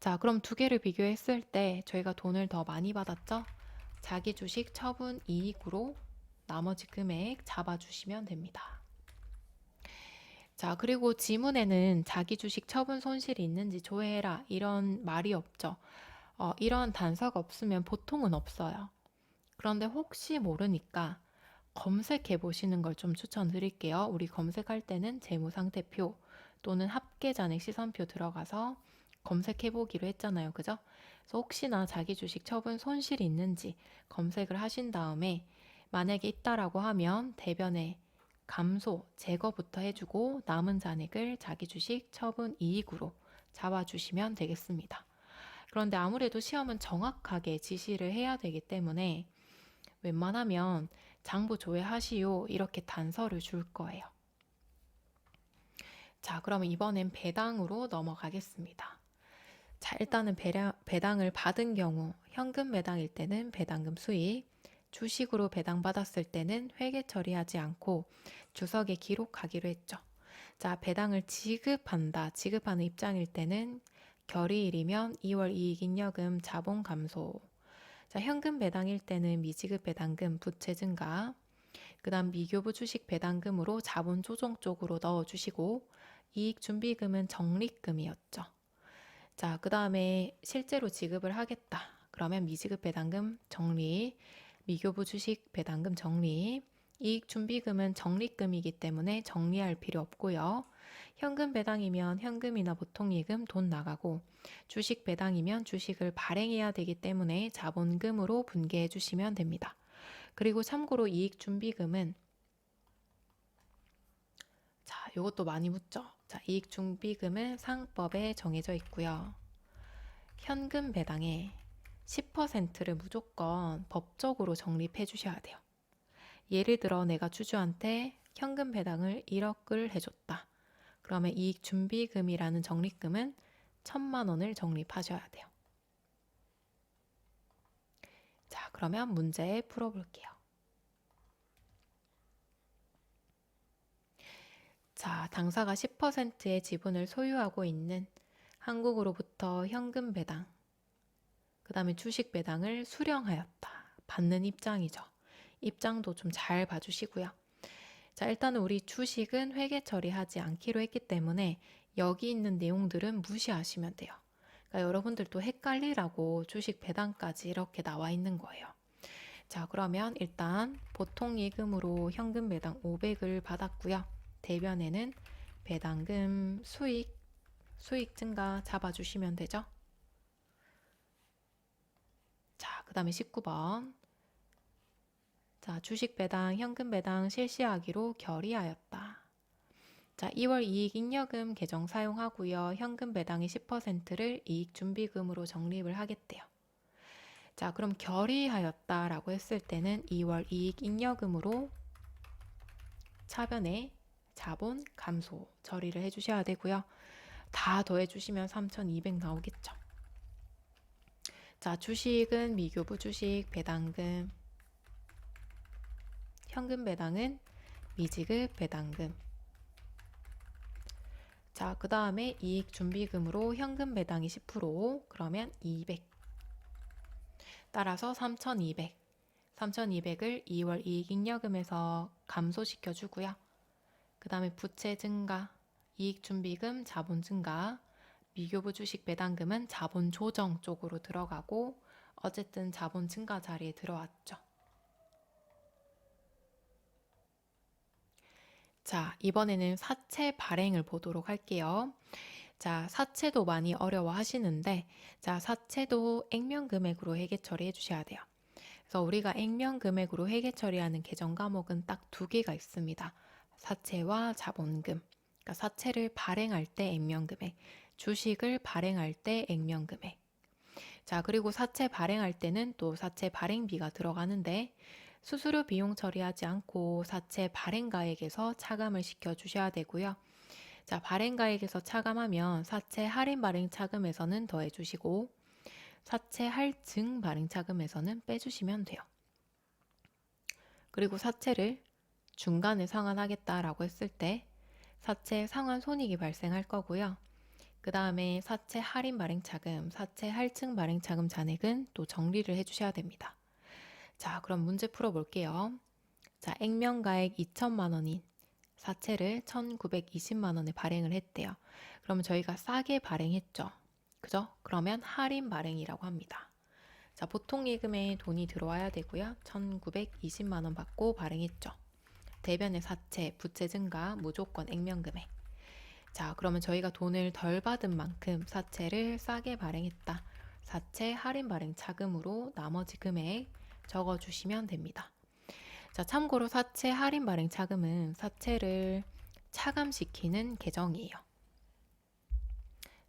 자, 그럼 두 개를 비교했을 때 저희가 돈을 더 많이 받았죠? 자기 주식 처분 이익으로 나머지 금액 잡아주시면 됩니다. 자, 그리고 지문에는 자기 주식 처분 손실이 있는지 조회해라 이런 말이 없죠. 이런 단서가 없으면 보통은 없어요. 그런데 혹시 모르니까 검색해 보시는 걸 좀 추천드릴게요. 우리 검색할 때는 재무상태표 또는 합계잔액 시선표 들어가서 검색해 보기로 했잖아요. 그죠? 그래서 혹시나 자기 주식 처분 손실이 있는지 검색을 하신 다음에 만약에 있다라고 하면 대변에 감소, 제거부터 해주고 남은 잔액을 자기 주식 처분 이익으로 잡아주시면 되겠습니다. 그런데 아무래도 시험은 정확하게 지시를 해야 되기 때문에 웬만하면 장부 조회하시오 이렇게 단서를 줄 거예요. 자, 그러면 이번엔 배당으로 넘어가겠습니다. 자, 일단은 배당을 받은 경우 현금 배당일 때는 배당금 수익, 주식으로 배당받았을 때는 회계 처리하지 않고 주석에 기록하기로 했죠. 자, 배당을 지급하는 입장일 때는 결의일이면 2월 이익잉여금 자본 감소. 자, 현금 배당일 때는 미지급 배당금 부채 증가. 그 다음 미교부 주식 배당금으로 자본 조정 쪽으로 넣어주시고 이익준비금은 적립금이었죠. 자, 그 다음에 실제로 지급을 하겠다. 그러면 미지급 배당금 적립, 미교부 주식 배당금 적립, 이익준비금은 적립금이기 때문에 정리할 필요 없고요. 현금 배당이면 현금이나 보통이익금 돈 나가고 주식 배당이면 주식을 발행해야 되기 때문에 자본금으로 분개해 주시면 됩니다. 그리고 참고로 이익준비금은 자, 요것도 많이 묻죠. 자, 이익준비금은 상법에 정해져 있고요. 현금 배당의 10%를 무조건 법적으로 적립해 주셔야 돼요. 예를 들어 내가 주주한테 현금 배당을 1억을 해줬다. 그러면 이익준비금이라는 적립금은 1,000만 원을 적립하셔야 돼요. 자, 그러면 문제 풀어볼게요. 자, 당사가 10%의 지분을 소유하고 있는 한국으로부터 현금 배당, 그 다음에 주식 배당을 수령하였다. 받는 입장이죠. 입장도 좀 잘 봐주시고요. 자, 일단은 우리 주식은 회계 처리하지 않기로 했기 때문에 여기 있는 내용들은 무시하시면 돼요. 그러니까 여러분들도 헷갈리라고 주식 배당까지 이렇게 나와 있는 거예요. 자, 그러면 일단 보통 예금으로 현금 배당 500을 받았고요. 대변에는 배당금 수익 증가 잡아주시면 되죠. 자, 그 다음에 19번. 자, 주식 배당, 현금 배당 실시하기로 결의하였다. 자, 2월 이익 잉여금 계정 사용하고요. 현금 배당의 10%를 이익 준비금으로 적립을 하겠대요. 자, 그럼 결의하였다라고 했을 때는 2월 이익 잉여금으로 차변에 자본 감소 처리를 해주셔야 되고요. 다 더해주시면 3,200 나오겠죠. 자, 주식은 미교부 주식 배당금, 현금 배당은 미지급 배당금. 자, 그 다음에 이익 준비금으로 현금 배당이 10%, 그러면 200. 따라서 3,200. 3,200을 2월 이익 잉여금에서 감소시켜 주고요. 그 다음에 부채 증가, 이익 준비금 자본 증가, 미교부 주식 배당금은 자본 조정 쪽으로 들어가고 어쨌든 자본 증가 자리에 들어왔죠. 자, 이번에는 사채 발행을 보도록 할게요. 자, 사채도 많이 어려워 하시는데, 자, 사채도 액면 금액으로 회계 처리해 주셔야 돼요. 그래서 우리가 액면 금액으로 회계 처리하는 계정 과목은 딱 두 개가 있습니다. 사채와 자본금. 그러니까 사채를 발행할 때 액면 금액, 주식을 발행할 때 액면 금액. 자, 그리고 사채 발행할 때는 또 사채 발행비가 들어가는데 수수료 비용 처리하지 않고 사채 발행가액에서 차감을 시켜 주셔야 되고요. 자, 발행가액에서 차감하면 사채 할인 발행 차금에서는 더해 주시고 사채 할증 발행 차금에서는 빼주시면 돼요. 그리고 사채를 중간에 상환하겠다라고 했을 때 사채 상환 손익이 발생할 거고요. 그 다음에 사채 할인 발행 차금, 사채 할증 발행 차금 잔액은 또 정리를 해주셔야 됩니다. 자, 그럼 문제 풀어볼게요. 자, 액면가액 2천만 원인 사채를 1,920만 원에 발행을 했대요. 그러면 저희가 싸게 발행했죠. 그죠? 그러면 할인 발행이라고 합니다. 자, 보통 예금에 돈이 들어와야 되고요. 1,920만 원 받고 발행했죠. 대변의 사채, 부채 증가, 무조건 액면 금액. 자, 그러면 저희가 돈을 덜 받은 만큼 사채를 싸게 발행했다. 사채 할인 발행 차금으로 나머지 금액 적어주시면 됩니다. 자, 참고로 사채 할인 발행 차금은 사채를 차감시키는 계정이에요.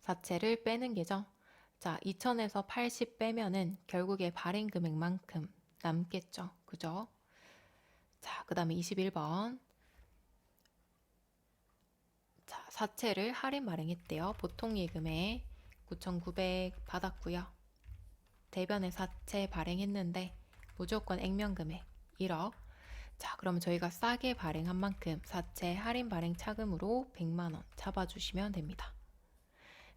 사채를 빼는 계정. 자, 2,000에서 80 빼면은 결국에 발행 금액만큼 남겠죠. 그죠? 자, 그 다음에 21번. 자, 사채를 할인 발행했대요. 보통 예금에 9,900 받았고요. 대변에 사채 발행했는데 무조건 액면 금액 1억. 자, 그러면 저희가 싸게 발행한 만큼 사채 할인 발행 차금으로 100만 원 잡아주시면 됩니다.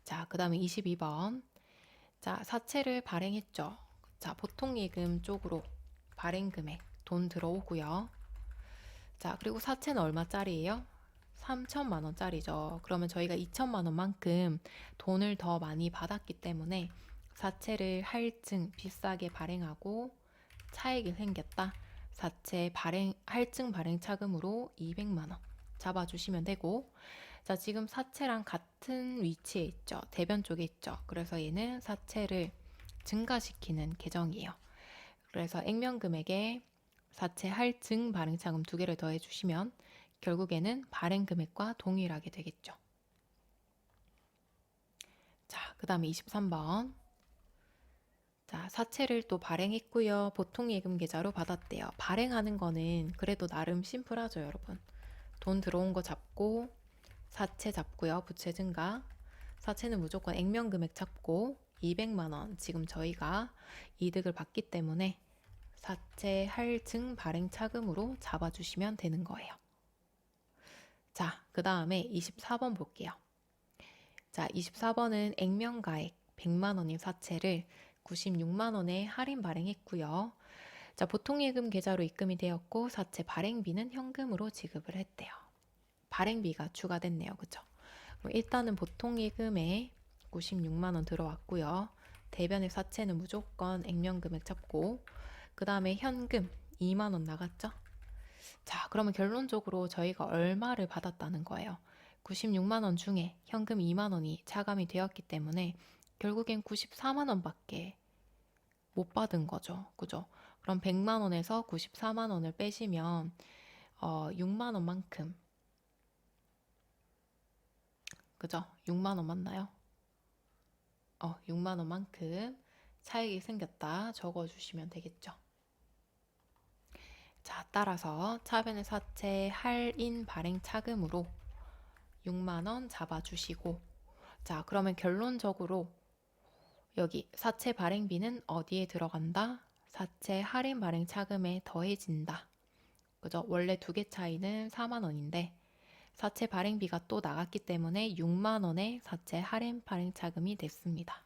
자, 그 다음에 22번. 자, 사채를 발행했죠. 자, 보통 예금 쪽으로 발행 금액 돈 들어오고요. 자, 그리고 사채는 얼마짜리예요? 3천만 원짜리죠. 그러면 저희가 2천만 원만큼 돈을 더 많이 받았기 때문에 사채를 할증 비싸게 발행하고 차익이 생겼다. 사채 발행 할증 발행 차금으로 200만 원 잡아주시면 되고, 자, 지금 사채랑 같은 위치에 있죠. 대변 쪽에 있죠. 그래서 얘는 사채를 증가시키는 계정이에요. 그래서 액면 금액에 사채 할증 발행 차금 두 개를 더해 주시면 결국에는 발행 금액과 동일하게 되겠죠. 자, 그 다음에 23번. 자, 사채를 또 발행했고요. 보통 예금 계좌로 받았대요. 발행하는 거는 그래도 나름 심플하죠, 여러분. 돈 들어온 거 잡고 사채 잡고요. 부채 증가. 사채는 무조건 액면 금액 잡고 200만 원 지금 저희가 이득을 받기 때문에 사채 할증 발행 차금으로 잡아주시면 되는 거예요. 자, 그 다음에 24번 볼게요. 자, 24번은 액면가액 100만 원인 사채를 96만 원에 할인 발행했고요. 자, 보통 예금 계좌로 입금이 되었고 사채 발행비는 현금으로 지급을 했대요. 발행비가 추가됐네요. 그죠? 그럼 일단은 보통 예금에 96만 원 들어왔고요. 대변의 사채는 무조건 액면 금액 잡고 그 다음에 현금 2만 원 나갔죠? 자, 그러면 결론적으로 저희가 얼마를 받았다는 거예요. 96만 원 중에 현금 2만 원이 차감이 되었기 때문에 결국엔 94만 원밖에 못 받은 거죠. 그죠? 그럼 100만 원에서 94만 원을 빼시면 6만 원만큼, 그죠? 6만 원 맞나요? 6만 원만큼 차익이 생겼다 적어주시면 되겠죠. 자, 따라서 차변의 사채 할인 발행 차금으로 6만 원 잡아주시고, 자, 그러면 결론적으로 여기 사채 발행비는 어디에 들어간다? 사채 할인 발행 차금에 더해진다. 그죠? 원래 두 개 차이는 4만 원인데 사채 발행비가 또 나갔기 때문에 6만 원의 사채 할인 발행 차금이 됐습니다.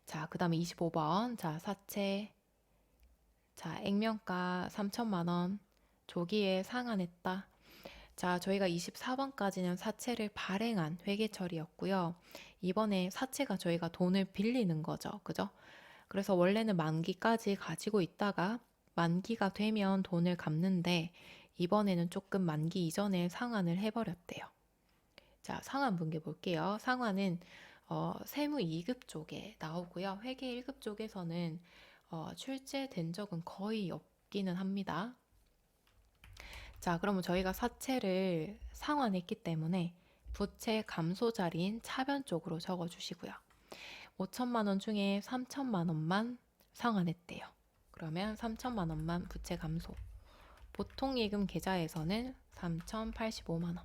자, 그 다음에 25번. 자, 사채. 자, 액면가 3천만 원. 조기에 상환했다. 자, 저희가 24번까지는 사채를 발행한 회계 처리였고요. 이번에 사채가 저희가 돈을 빌리는 거죠. 그죠? 그래서 원래는 만기까지 가지고 있다가 만기가 되면 돈을 갚는데 이번에는 조금 만기 이전에 상환을 해버렸대요. 자, 상환 분계 볼게요. 상환은 세무 2급 쪽에 나오고요. 회계 1급 쪽에서는 출제된 적은 거의 없기는 합니다. 자, 그러면 저희가 사채를 상환했기 때문에 부채 감소 자리인 차변 쪽으로 적어주시고요. 5천만 원 중에 3천만 원만 상환했대요. 그러면 3천만 원만 부채 감소. 보통 예금 계좌에서는 3,085만 원.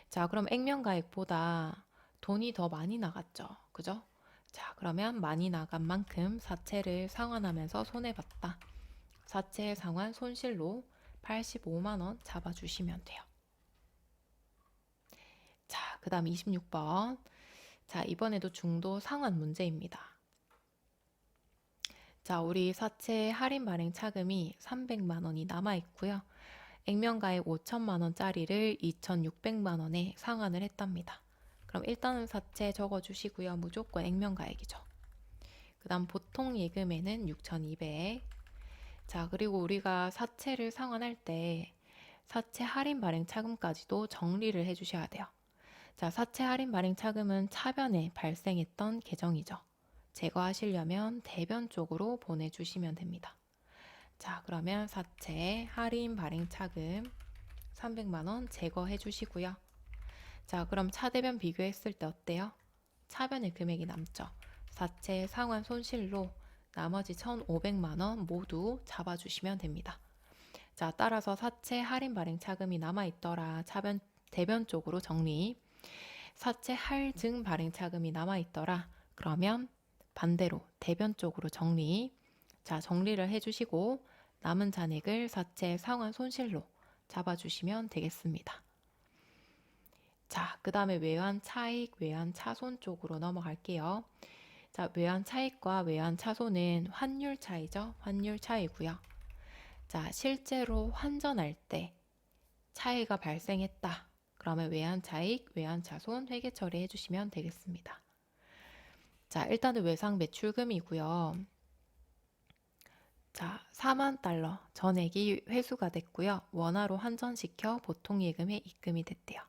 자, 그럼 액면가액보다 돈이 더 많이 나갔죠. 그죠? 자, 그러면 많이 나간 만큼 사채를 상환하면서 손해봤다. 사채 상환 손실로 85만 원 잡아주시면 돼요. 자, 그 다음 26번. 자, 이번에도 중도 상환 문제입니다. 자, 우리 사채 할인 발행 차금이 300만 원이 남아 있고요. 액면가액 5천만 원짜리를 2,600만 원에 상환을 했답니다. 그럼 일단은 사채 적어주시고요. 무조건 액면가액이죠. 그 다음 보통 예금에는 6,200. 자, 그리고 우리가 사채를 상환할 때 사채 할인 발행 차금까지도 정리를 해주셔야 돼요. 자, 사채 할인 발행 차금은 차변에 발생했던 계정이죠. 제거하시려면 대변 쪽으로 보내주시면 됩니다. 자, 그러면 사채 할인 발행 차금 300만 원 제거해 주시고요. 자, 그럼 차대변 비교했을 때 어때요? 차변의 금액이 남죠. 사채 상환 손실로 나머지 1,500만 원 모두 잡아주시면 됩니다. 자, 따라서 사채 할인 발행 차금이 남아있더라. 차변, 대변 쪽으로 정리. 사채 할증 발행 차금이 남아있더라. 그러면 반대로 대변 쪽으로 정리. 자, 정리를 해주시고 남은 잔액을 사채 상환 손실로 잡아주시면 되겠습니다. 자, 그 다음에 외환 차익, 외환 차손 쪽으로 넘어갈게요. 자, 외환 차익과 외환 차손은 환율 차이죠. 환율 차이고요. 자, 실제로 환전할 때 차이가 발생했다. 그러면 외환차익, 외환자손 회계 처리해 주시면 되겠습니다. 자, 일단은 외상 매출금이고요. 자, 4만 달러 전액이 회수가 됐고요. 원화로 환전시켜 보통 예금에 입금이 됐대요.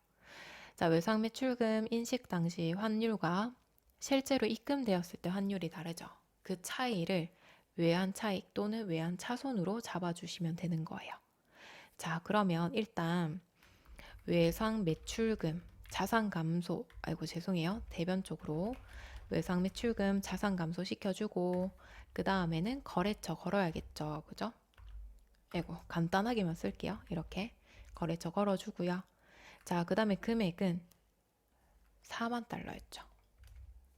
자, 외상 매출금 인식 당시 환율과 실제로 입금되었을 때 환율이 다르죠. 그 차이를 외환 차익 또는 외환 차손으로 잡아주시면 되는 거예요. 자, 그러면 일단 외상 매출금 자산 감소, 아이고 죄송해요. 대변 쪽으로 외상 매출금 자산 감소 시켜주고 그 다음에는 거래처 걸어야겠죠. 그죠? 아이고 간단하게만 쓸게요. 이렇게 거래처 걸어주고요. 자, 그 다음에 금액은 4만 달러였죠.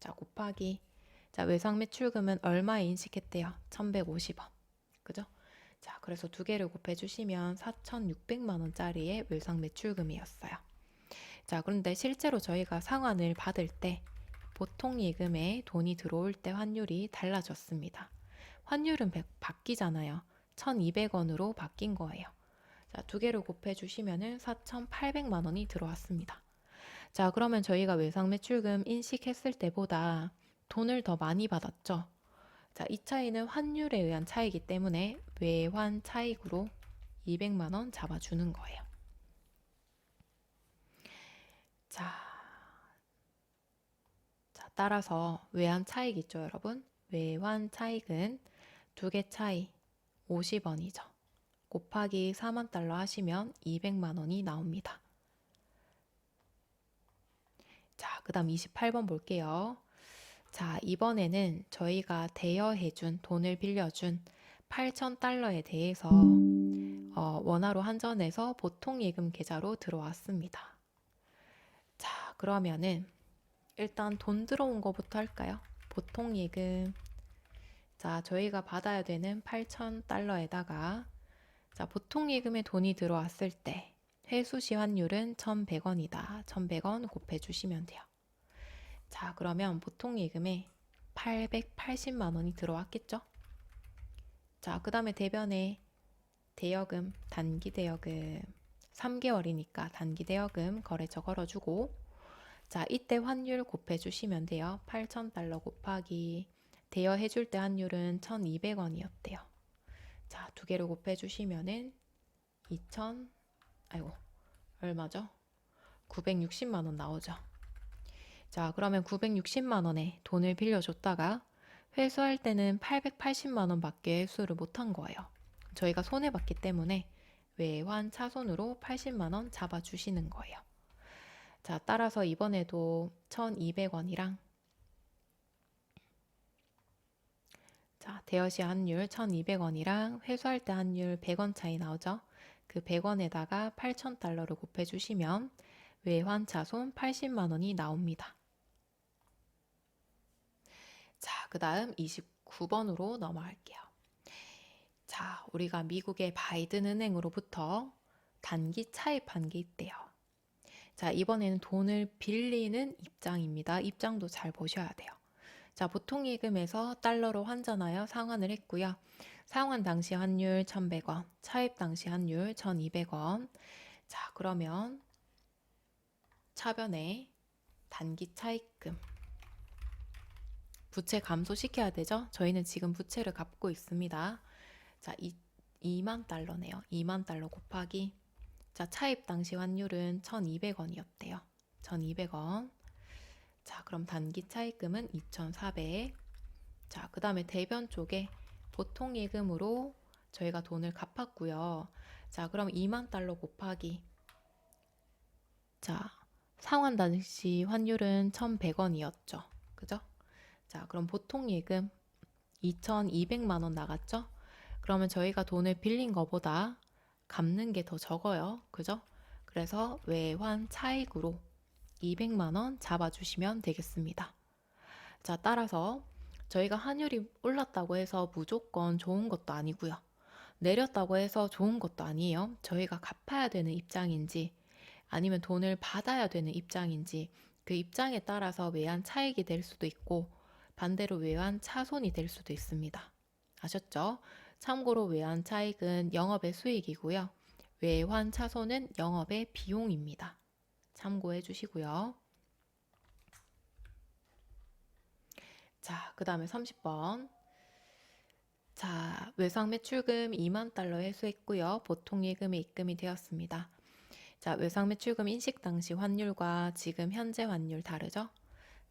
자, 곱하기 자, 외상 매출금은 얼마에 인식했대요? 1150원. 그죠? 자, 그래서 두 개를 곱해 주시면 4,600만 원짜리의 외상 매출금이었어요. 자, 그런데 실제로 저희가 상환을 받을 때 보통 예금에 돈이 들어올 때 환율이 달라졌습니다. 환율은 바뀌잖아요. 1,200원으로 바뀐 거예요. 자, 두 개를 곱해 주시면은 4,800만 원이 들어왔습니다. 자, 그러면 저희가 외상 매출금 인식했을 때보다 돈을 더 많이 받았죠. 자, 이 차이는 환율에 의한 차이기 때문에 외환 차익으로 200만 원 잡아주는 거예요. 자, 따라서 외환 차익 있죠, 여러분? 외환 차익은 두 개 차이 50원이죠. 곱하기 4만 달러 하시면 200만 원이 나옵니다. 자, 그 다음 28번 볼게요. 자, 이번에는 저희가 대여해준, 돈을 빌려준 8,000달러에 대해서 원화로 환전해서 보통 예금 계좌로 들어왔습니다. 자, 그러면은 일단 돈 들어온 거부터 할까요? 보통 예금. 자, 저희가 받아야 되는 8,000달러에다가 자, 보통 예금에 돈이 들어왔을 때 회수시 환율은 1,100원이다. 1,100원 곱해 주시면 돼요. 자, 그러면 보통 예금에 880만 원이 들어왔겠죠? 자, 그 다음에 대변에 대여금, 단기 대여금 3개월이니까 단기 대여금 거래처 걸어주고 자, 이때 환율 곱해주시면 돼요. 8,000달러 곱하기 대여해줄 때 환율은 1,200원이었대요. 자, 두 개를 곱해주시면은 2,000, 아이고, 얼마죠? 960만 원 나오죠. 자, 그러면 960만 원에 돈을 빌려줬다가 회수할 때는 880만 원밖에 회수를 못한 거예요. 저희가 손해봤기 때문에 외환 차손으로 80만 원 잡아주시는 거예요. 자, 따라서 이번에도 1,200원이랑 자, 대여시 환율 1,200원이랑 회수할 때 환율 100원 차이 나오죠? 그 100원에다가 8,000달러를 곱해주시면 외환 차손 80만 원이 나옵니다. 자, 그 다음 29번으로 넘어갈게요. 자, 우리가 미국의 바이든 은행으로부터 단기 차입한 게 있대요. 자, 이번에는 돈을 빌리는 입장입니다. 입장도 잘 보셔야 돼요. 자, 보통 예금에서 달러로 환전하여 상환을 했고요. 상환 당시 환율 1,100원, 차입 당시 환율 1,200원. 자, 그러면 차변에 단기 차입금 부채 감소시켜야 되죠? 저희는 지금 부채를 갚고 있습니다. 자, 2만 달러네요. 2만 달러 곱하기 자, 차입 당시 환율은 1,200원이었대요. 1,200원. 자, 그럼 단기 차입금은 2,400. 자, 그 다음에 대변 쪽에 보통 예금으로 저희가 돈을 갚았고요. 자, 그럼 2만 달러 곱하기 자, 상환 당시 환율은 1,100원이었죠. 그죠? 자, 그럼 보통 예금 2,200만 원 나갔죠? 그러면 저희가 돈을 빌린 거보다 갚는 게 더 적어요. 그죠? 그래서 외환 차익으로 200만 원 잡아주시면 되겠습니다. 자, 따라서 저희가 환율이 올랐다고 해서 무조건 좋은 것도 아니고요. 내렸다고 해서 좋은 것도 아니에요. 저희가 갚아야 되는 입장인지 아니면 돈을 받아야 되는 입장인지 그 입장에 따라서 외환 차익이 될 수도 있고 반대로 외환 차손이 될 수도 있습니다. 아셨죠? 참고로 외환 차익은 영업의 수익이고요. 외환 차손은 영업의 비용입니다. 참고해 주시고요. 자, 그 다음에 30번. 자, 외상 매출금 2만 달러 회수했고요. 보통 예금에 입금이 되었습니다. 자, 외상 매출금 인식 당시 환율과 지금 현재 환율 다르죠?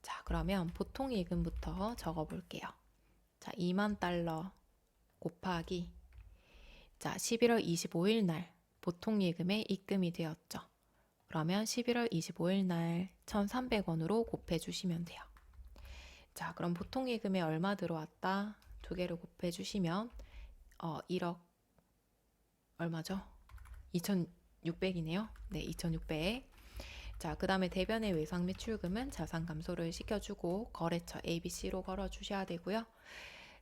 자, 그러면 보통 예금부터 적어 볼게요. 자, 2만 달러 곱하기 자, 11월 25일 날 보통 예금에 입금이 되었죠. 그러면 11월 25일 날 1,300원으로 곱해 주시면 돼요. 자, 그럼 보통 예금에 얼마 들어왔다? 두 개를 곱해 주시면 1억 얼마죠? 2,600이네요. 네, 2,600. 자, 그 다음에 대변의 외상 매출금은 자산 감소를 시켜주고 거래처 ABC로 걸어주셔야 되고요.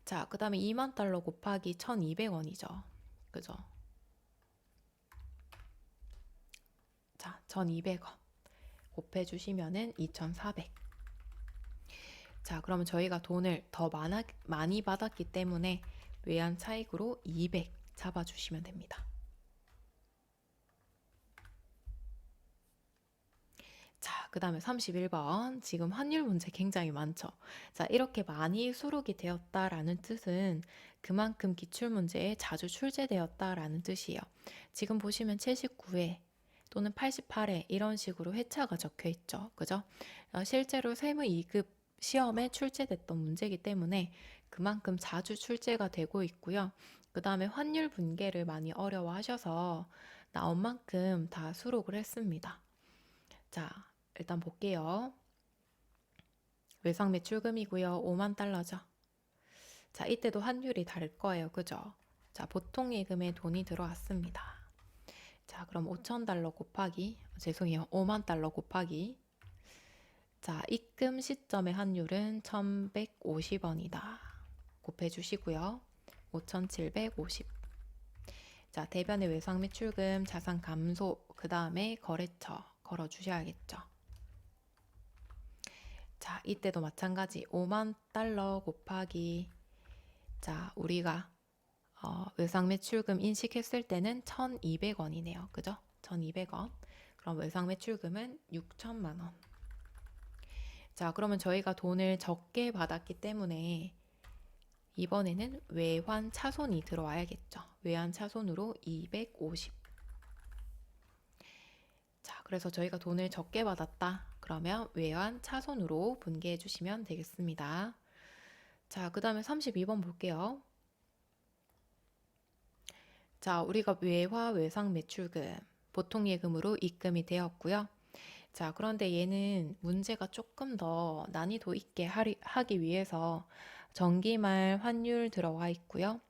자, 그 다음에 2만 달러 곱하기 1,200원이죠. 그죠? 자, 1,200원 곱해주시면은 2,400. 자, 그러면 저희가 돈을 더 많이 받았기 때문에 외환 차익으로 200 잡아주시면 됩니다. 자, 그 다음에 31번. 지금 환율 문제 굉장히 많죠. 자, 이렇게 많이 수록이 되었다라는 뜻은 그만큼 기출문제에 자주 출제되었다라는 뜻이에요. 지금 보시면 79회 또는 88회 이런 식으로 회차가 적혀 있죠. 그죠? 실제로 세무 2급 시험에 출제됐던 문제이기 때문에 그만큼 자주 출제가 되고 있고요. 그 다음에 환율 분계를 많이 어려워하셔서 나온 만큼 다 수록을 했습니다. 자, 일단 볼게요. 외상 매출금이고요. 5만 달러죠. 자, 이때도 환율이 다를 거예요. 그죠? 자, 보통 예금에 돈이 들어왔습니다. 자, 그럼 5천 달러 곱하기, 죄송해요. 5만 달러 곱하기. 자, 입금 시점의 환율은 1,150원이다. 곱해 주시고요. 5,750. 자, 대변의 외상 매출금, 자산 감소, 그 다음에 거래처 걸어 주셔야겠죠. 자, 이때도 마찬가지 5만 달러 곱하기 자, 우리가 외상 매출금 인식했을 때는 1,200원이네요. 그죠? 1,200원. 그럼 외상 매출금은 6천만 원. 자, 그러면 저희가 돈을 적게 받았기 때문에 이번에는 외환 차손이 들어와야겠죠. 외환 차손으로 250. 자, 그래서 저희가 돈을 적게 받았다. 그러면 외환 차손으로 분개해 주시면 되겠습니다. 자, 그 다음에 32번 볼게요. 자, 우리가 외화 외상 매출금 보통 예금으로 입금이 되었고요. 자, 그런데 얘는 문제가 조금 더 난이도 있게 하기 위해서 정기말 환율 들어와 있고요.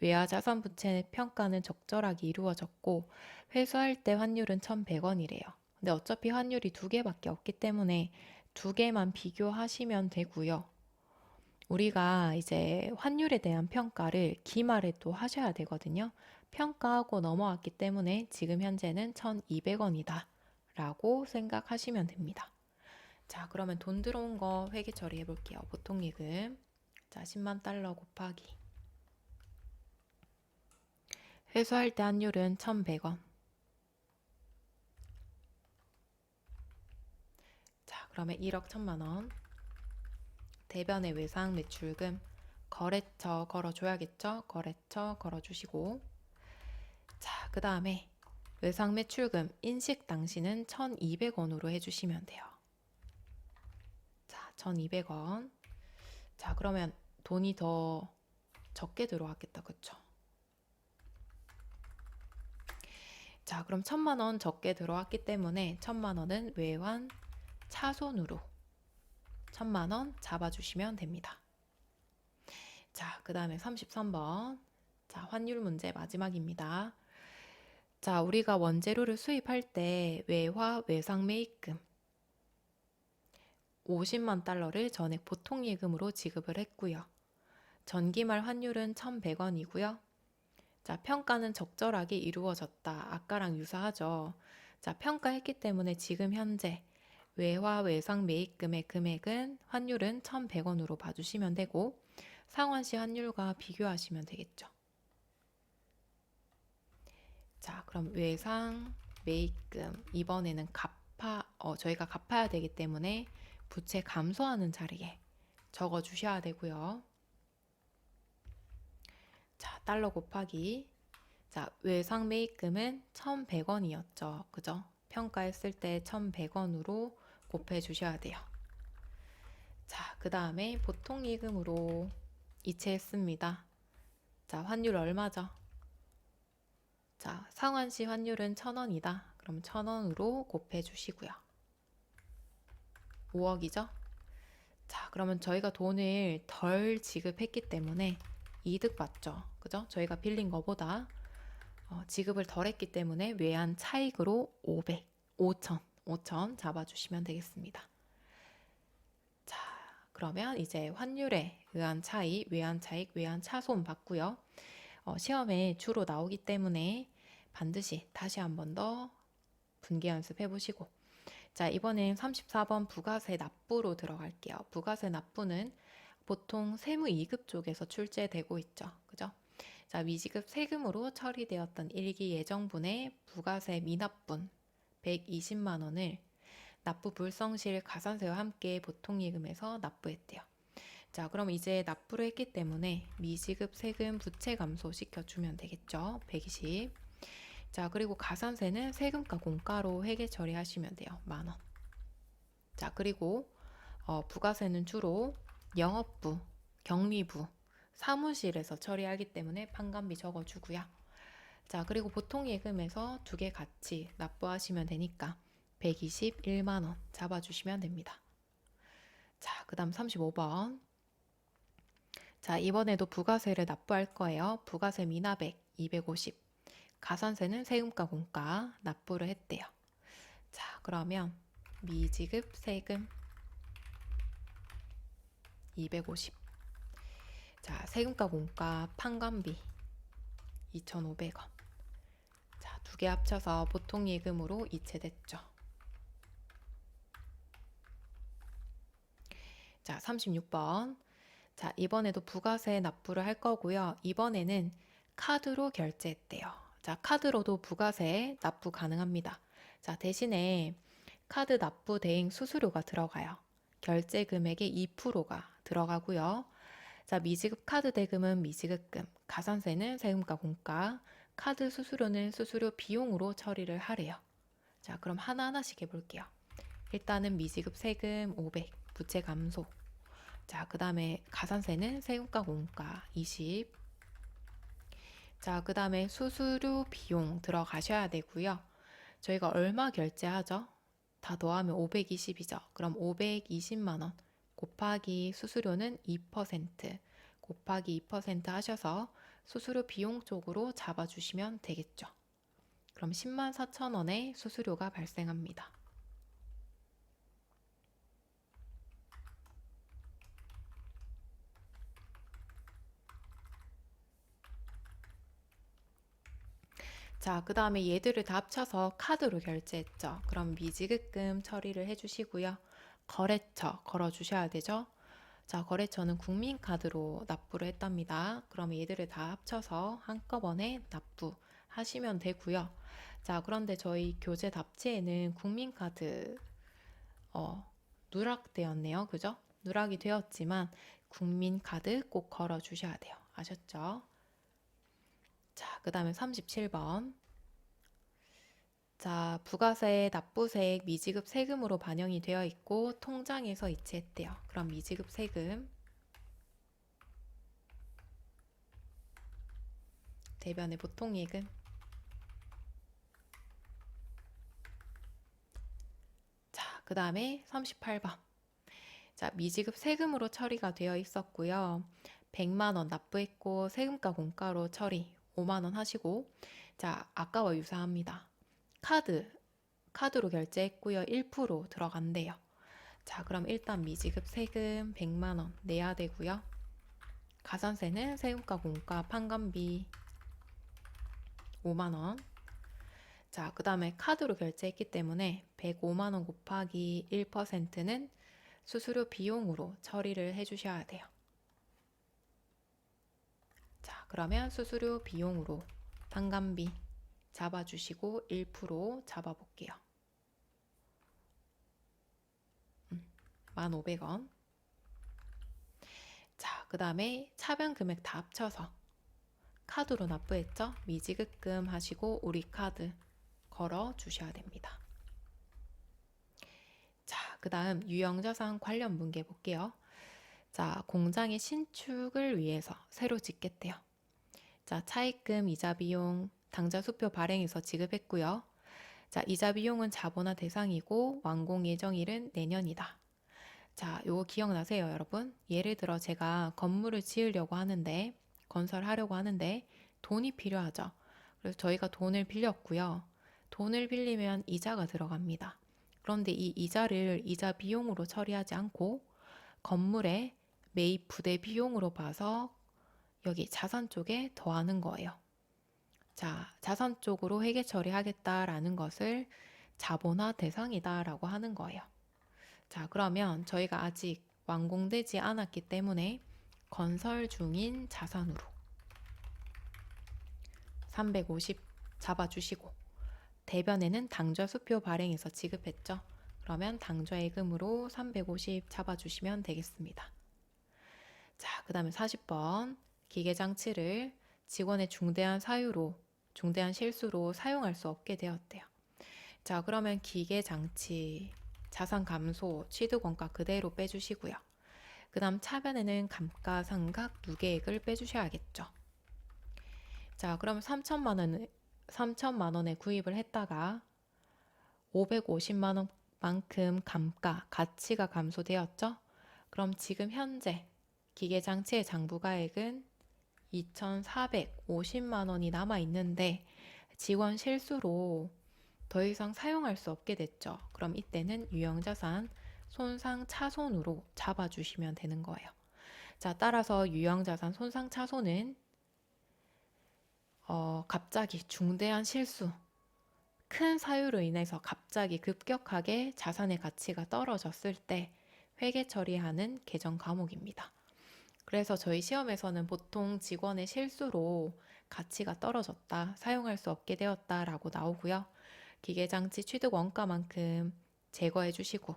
외화 자산 부채 평가는 적절하게 이루어졌고 회수할 때 환율은 1,100원이래요. 근데 어차피 환율이 두 개밖에 없기 때문에 두 개만 비교하시면 되고요. 우리가 이제 환율에 대한 평가를 기말에 또 하셔야 되거든요. 평가하고 넘어왔기 때문에 지금 현재는 1,200원이다 라고 생각하시면 됩니다. 자, 그러면 돈 들어온 거 회계 처리해 볼게요. 보통 예금. 자, 10만 달러 곱하기 회수할 때 환율은 1,100원. 자, 그러면 1억 1천만 원. 대변의 외상 매출금 거래처 걸어줘야겠죠? 거래처 걸어주시고 자, 그 다음에 외상 매출금 인식 당시는 1,200원으로 해주시면 돼요. 자, 1,200원. 자, 그러면 돈이 더 적게 들어왔겠다. 그쵸? 자, 그럼 1,000만 원 적게 들어왔기 때문에 1,000만 원은 외환 차손으로 1,000만 원 잡아주시면 됩니다. 자, 그 다음에 33번. 자, 환율 문제 마지막입니다. 자, 우리가 원재료를 수입할 때 외화 외상 매입금 50만 달러를 전액 보통 예금으로 지급을 했고요. 전기말 환율은 1,100원이고요. 자, 평가는 적절하게 이루어졌다. 아까랑 유사하죠. 자, 평가했기 때문에 지금 현재 외화 외상 매입금의 금액은 환율은 1,100원으로 봐주시면 되고 상환시 환율과 비교하시면 되겠죠. 자, 그럼 외상 매입금 이번에는 저희가 갚아야 되기 때문에 부채 감소하는 자리에 적어 주셔야 되고요. 자, 달러 곱하기. 자, 외상 매입금은 1,100원이었죠. 그죠? 평가했을 때 1,100원으로 곱해 주셔야 돼요. 자, 그 다음에 보통 예금으로 이체했습니다. 자, 환율 얼마죠? 자, 상환시 환율은 1,000원이다. 그럼 1,000원으로 곱해 주시고요. 5억이죠? 자, 그러면 저희가 돈을 덜 지급했기 때문에 이득 받죠. 그죠? 저희가 빌린 거보다 지급을 덜 했기 때문에 외환 차익으로 5천 잡아주시면 되겠습니다. 자, 그러면 이제 환율에 의한 차익, 외환 차익, 외환 차손 받고요. 시험에 주로 나오기 때문에 반드시 다시 한 번 더 분계 연습해 보시고, 자, 이번엔 34번 부가세 납부로 들어갈게요. 부가세 납부는 보통 세무 2급 쪽에서 출제되고 있죠. 그죠? 자, 미지급 세금으로 처리되었던 일기 예정분의 부가세 미납분 120만 원을 납부 불성실 가산세와 함께 보통예금에서 납부했대요. 자, 그럼 이제 납부를 했기 때문에 미지급 세금 부채 감소 시켜주면 되겠죠. 120. 자, 그리고 가산세는 세금과 공가로 회계 처리하시면 돼요. 10,000원. 자, 그리고 부가세는 주로 영업부, 격리부, 사무실에서 처리하기 때문에 판관비 적어주고요. 자, 그리고 보통예금에서 두 개 같이 납부하시면 되니까 121만 원 잡아주시면 됩니다. 자, 그 다음 35번. 자, 이번에도 부가세를 납부할 거예요. 부가세 미납액 250. 가산세는 세금과 공가 납부를 했대요. 자, 그러면 미지급 세금 250. 자, 세금과 공가 판관비 2,500원. 자, 두 개 합쳐서 보통예금으로 이체됐죠. 자, 36번. 자, 이번에도 부가세 납부를 할 거고요. 이번에는 카드로 결제했대요. 자, 카드로도 부가세 납부 가능합니다. 자, 대신에 카드 납부 대행 수수료가 들어가요. 결제 금액의 2%가 들어가고요. 자, 미지급 카드 대금은 미지급금, 가산세는 세금과 공가, 카드 수수료는 수수료 비용으로 처리를 하래요. 자, 그럼 하나하나씩 해볼게요. 일단은 미지급 세금 500, 부채 감소. 자, 그 다음에 가산세는 세금과 공가 20. 자, 그 다음에 수수료 비용 들어가셔야 되고요. 저희가 얼마 결제하죠? 다 더하면 520이죠. 그럼 520만 원 곱하기 수수료는 2% 곱하기 2% 하셔서 수수료 비용 쪽으로 잡아주시면 되겠죠. 그럼 10만 4천 원의 수수료가 발생합니다. 자, 그 다음에 얘들을 다 합쳐서 카드로 결제했죠. 그럼 미지급금 처리를 해주시고요. 거래처 걸어주셔야 되죠. 자, 거래처는 국민카드로 납부를 했답니다. 그럼 얘들을 다 합쳐서 한꺼번에 납부하시면 되고요. 자, 그런데 저희 교재 답지에는 국민카드 누락되었네요. 그죠? 누락이 되었지만 국민카드 꼭 걸어주셔야 돼요. 아셨죠? 자, 그 다음에 37번. 자, 부가세 납부세액 미지급 세금으로 반영이 되어 있고 통장에서 이체했대요. 그럼 미지급 세금 대변의 보통예금. 자, 그 다음에 38번. 자, 미지급 세금으로 처리가 되어 있었고요. 100만 원 납부했고 세금과 공가로 처리 5만 원 하시고, 자, 아까와 유사합니다. 카드로 결제했고요. 1% 들어간대요. 자, 그럼 일단 미지급 세금 100만 원 내야 되고요. 가산세는 세금과 공가 판관비 5만 원. 자, 그 다음에 카드로 결제했기 때문에 105만 원 곱하기 1%는 수수료 비용으로 처리를 해주셔야 돼요. 자, 그러면 수수료 비용으로 판관비 잡아주시고 1% 잡아볼게요. 1,500원. 자, 그 다음에 차변 금액 다 합쳐서 카드로 납부했죠? 미지급금 하시고 우리 카드 걸어 주셔야 됩니다. 자, 그 다음 유형자산 관련 문제 볼게요. 자, 공장의 신축을 위해서 새로 짓겠대요. 자, 차입금, 이자 비용, 당좌 수표 발행해서 지급했고요. 자, 이자 비용은 자본화 대상이고 완공 예정일은 내년이다. 자, 요거 기억나세요, 여러분? 예를 들어 제가 건물을 지으려고 하는데, 건설하려고 하는데 돈이 필요하죠. 그래서 저희가 돈을 빌렸고요. 돈을 빌리면 이자가 들어갑니다. 그런데 이 이자를 이자 비용으로 처리하지 않고 건물의 매입 부대 비용으로 봐서 여기 자산 쪽에 더하는 거예요. 자, 자산 쪽으로 회계 처리하겠다라는 것을 자본화 대상이다라고 하는 거예요. 자, 그러면 저희가 아직 완공되지 않았기 때문에 건설 중인 자산으로 350 잡아주시고 대변에는 당좌 수표 발행해서 지급했죠. 그러면 당좌 예금으로 350 잡아주시면 되겠습니다. 자, 그 다음에 40번 기계장치를 직원의 중대한 실수로 사용할 수 없게 되었대요. 자, 그러면 기계장치 자산 감소, 취득원가 그대로 빼주시고요. 그 다음 차변에는 감가상각 누계액을 빼주셔야겠죠. 자, 그럼 3천만 원에 구입을 했다가 550만 원만큼 가치가 감소되었죠. 그럼 지금 현재 기계장치의 장부가액은 2,450만 원이 남아 있는데 직원 실수로 더 이상 사용할 수 없게 됐죠. 그럼 이때는 유형자산 손상 차손으로 잡아주시면 되는 거예요. 자, 따라서 유형자산 손상 차손은 갑자기 중대한 실수, 큰 사유로 인해서 갑자기 급격하게 자산의 가치가 떨어졌을 때 회계 처리하는 계정 과목입니다. 그래서 저희 시험에서는 보통 직원의 실수로 가치가 떨어졌다, 사용할 수 없게 되었다라고 나오고요. 기계장치 취득 원가만큼 제거해 주시고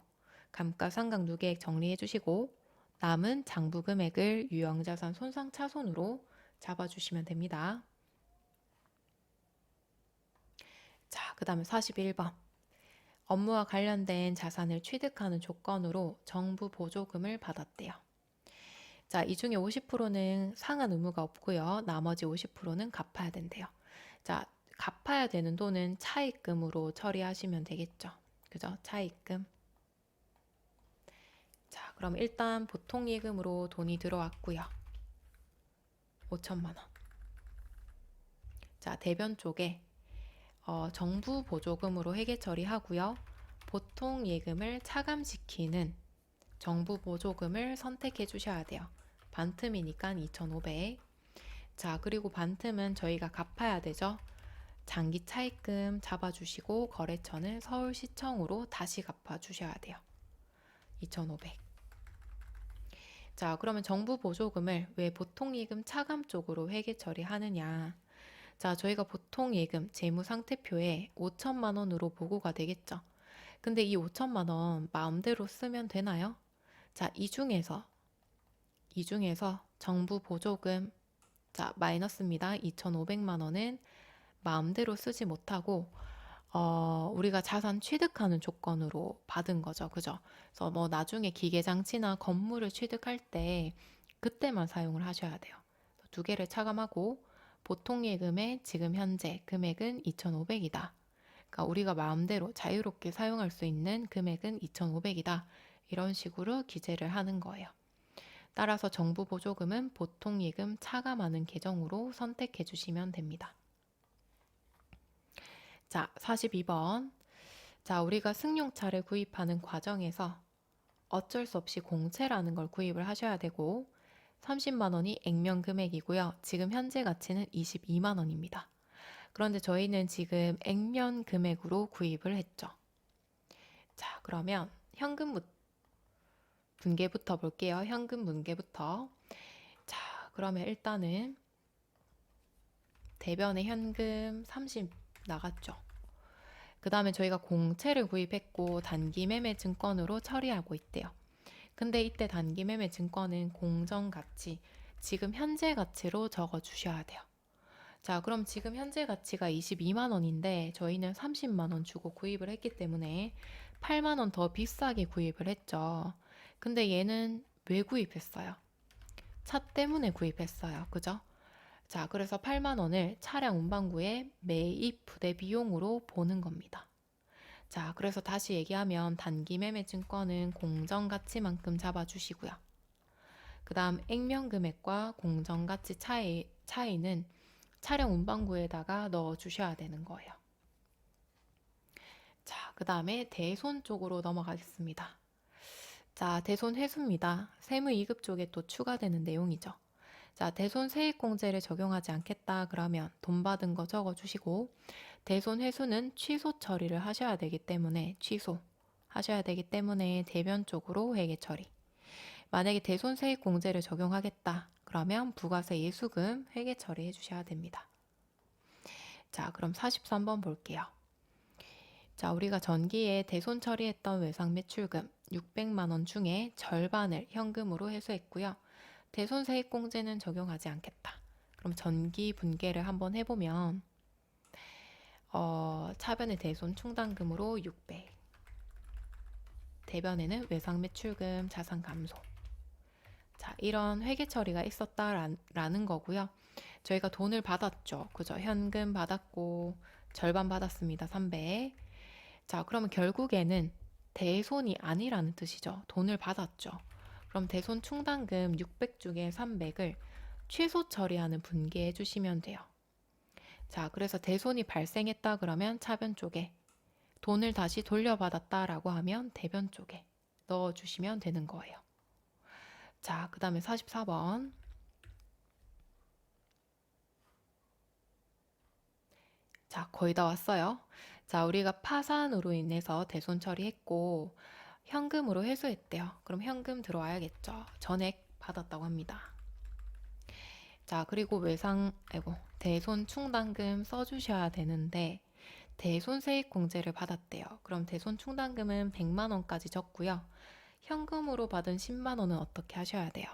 감가상각 누계액 정리해 주시고 남은 장부 금액을 유형자산 손상 차손으로 잡아주시면 됩니다. 자, 그 다음에 41번. 업무와 관련된 자산을 취득하는 조건으로 정부 보조금을 받았대요. 자, 이 중에 50%는 상환 의무가 없고요. 나머지 50%는 갚아야 된대요. 자, 갚아야 되는 돈은 차입금으로 처리하시면 되겠죠. 그죠? 차입금. 자, 그럼 일단 보통 예금으로 돈이 들어왔고요. 5천만 원. 자, 대변 쪽에 정부 보조금으로 회계 처리하고요. 보통 예금을 차감시키는 정부 보조금을 선택해 주셔야 돼요. 반틈이니까 2,500. 자, 그리고 반틈은 저희가 갚아야 되죠. 장기 차입금 잡아주시고 거래처는 서울시청으로 다시 갚아주셔야 돼요. 2,500. 자, 그러면 정부 보조금을 왜 보통예금 차감 쪽으로 회계 처리하느냐. 자, 저희가 보통예금 재무상태표에 5천만 원으로 보고가 되겠죠. 근데 이 5천만 원 마음대로 쓰면 되나요? 자, 이 중에서 정부 보조금 자, 마이너스입니다. 2,500만 원은 마음대로 쓰지 못하고 우리가 자산 취득하는 조건으로 받은 거죠. 그죠? 그래서 뭐 나중에 기계장치나 건물을 취득할 때 그때만 사용을 하셔야 돼요. 두 개를 차감하고 보통 예금의 지금 현재 금액은 2,500이다. 그러니까 우리가 마음대로 자유롭게 사용할 수 있는 금액은 2,500이다. 이런 식으로 기재를 하는 거예요. 따라서 정부 보조금은 보통 예금 차감하는 계정으로 선택해 주시면 됩니다. 자, 42번. 자, 우리가 승용차를 구입하는 과정에서 어쩔 수 없이 공채라는 걸 구입을 하셔야 되고 30만 원이 액면 금액이고요. 지금 현재 가치는 22만 원입니다. 그런데 저희는 지금 액면 금액으로 구입을 했죠. 자, 그러면 현금 분계부터 볼게요. 현금 분계부터. 자, 그러면 일단은 대변에 현금 30 나갔죠. 그 다음에 저희가 공채를 구입했고 단기 매매 증권으로 처리하고 있대요. 근데 이때 단기 매매 증권은 공정 가치, 지금 현재 가치로 적어 주셔야 돼요. 자, 그럼 지금 현재 가치가 22만 원인데 저희는 30만 원 주고 구입을 했기 때문에 8만 원 더 비싸게 구입을 했죠. 근데 얘는 왜 구입했어요? 차 때문에 구입했어요. 그죠? 자, 그래서 8만 원을 차량 운반구의 매입 부대 비용으로 보는 겁니다. 자, 그래서 다시 얘기하면 단기 매매 증권은 공정 가치만큼 잡아주시고요. 그 다음 액면 금액과 공정 가치 차이는 차량 운반구에다가 넣어 주셔야 되는 거예요. 자, 그 다음에 대손 쪽으로 넘어가겠습니다. 자, 대손 회수입니다. 세무 2급 쪽에 또 추가되는 내용이죠. 자, 대손 세액공제를 적용하지 않겠다 그러면 돈 받은 거 적어 주시고, 대손 회수는 취소 처리를 하셔야 되기 때문에 취소하셔야 되기 때문에 대변 쪽으로 회계 처리. 만약에 대손 세액공제를 적용하겠다 그러면 부가세 예수금 회계 처리해 주셔야 됩니다. 자, 그럼 43번 볼게요. 자, 우리가 전기에 대손 처리했던 외상 매출금 600만 원 중에 절반을 현금으로 회수했고요. 대손 세액공제는 적용하지 않겠다. 그럼 전기 분계를 한번 해보면 차변의 대손 충당금으로 600, 대변에는 외상 매출금 자산 감소. 자, 이런 회계 처리가 있었다라는 거고요. 저희가 돈을 받았죠. 그죠? 현금 받았고 절반 받았습니다. 300. 자, 그러면 결국에는 대손이 아니라는 뜻이죠. 돈을 받았죠. 그럼 대손 충당금 600 중에 300을 취소 처리하는 분계해 주시면 돼요. 자, 그래서 대손이 발생했다 그러면 차변 쪽에, 돈을 다시 돌려받았다라고 하면 대변 쪽에 넣어 주시면 되는 거예요. 자, 그 다음에 44번. 자, 거의 다 왔어요. 자, 우리가 파산으로 인해서 대손 처리했고 현금으로 회수했대요. 그럼 현금 들어와야겠죠. 전액 받았다고 합니다. 자, 그리고 대손 충당금 써주셔야 되는데 대손 세액 공제를 받았대요. 그럼 대손 충당금은 100만 원까지 적고요. 현금으로 받은 10만 원은 어떻게 하셔야 돼요?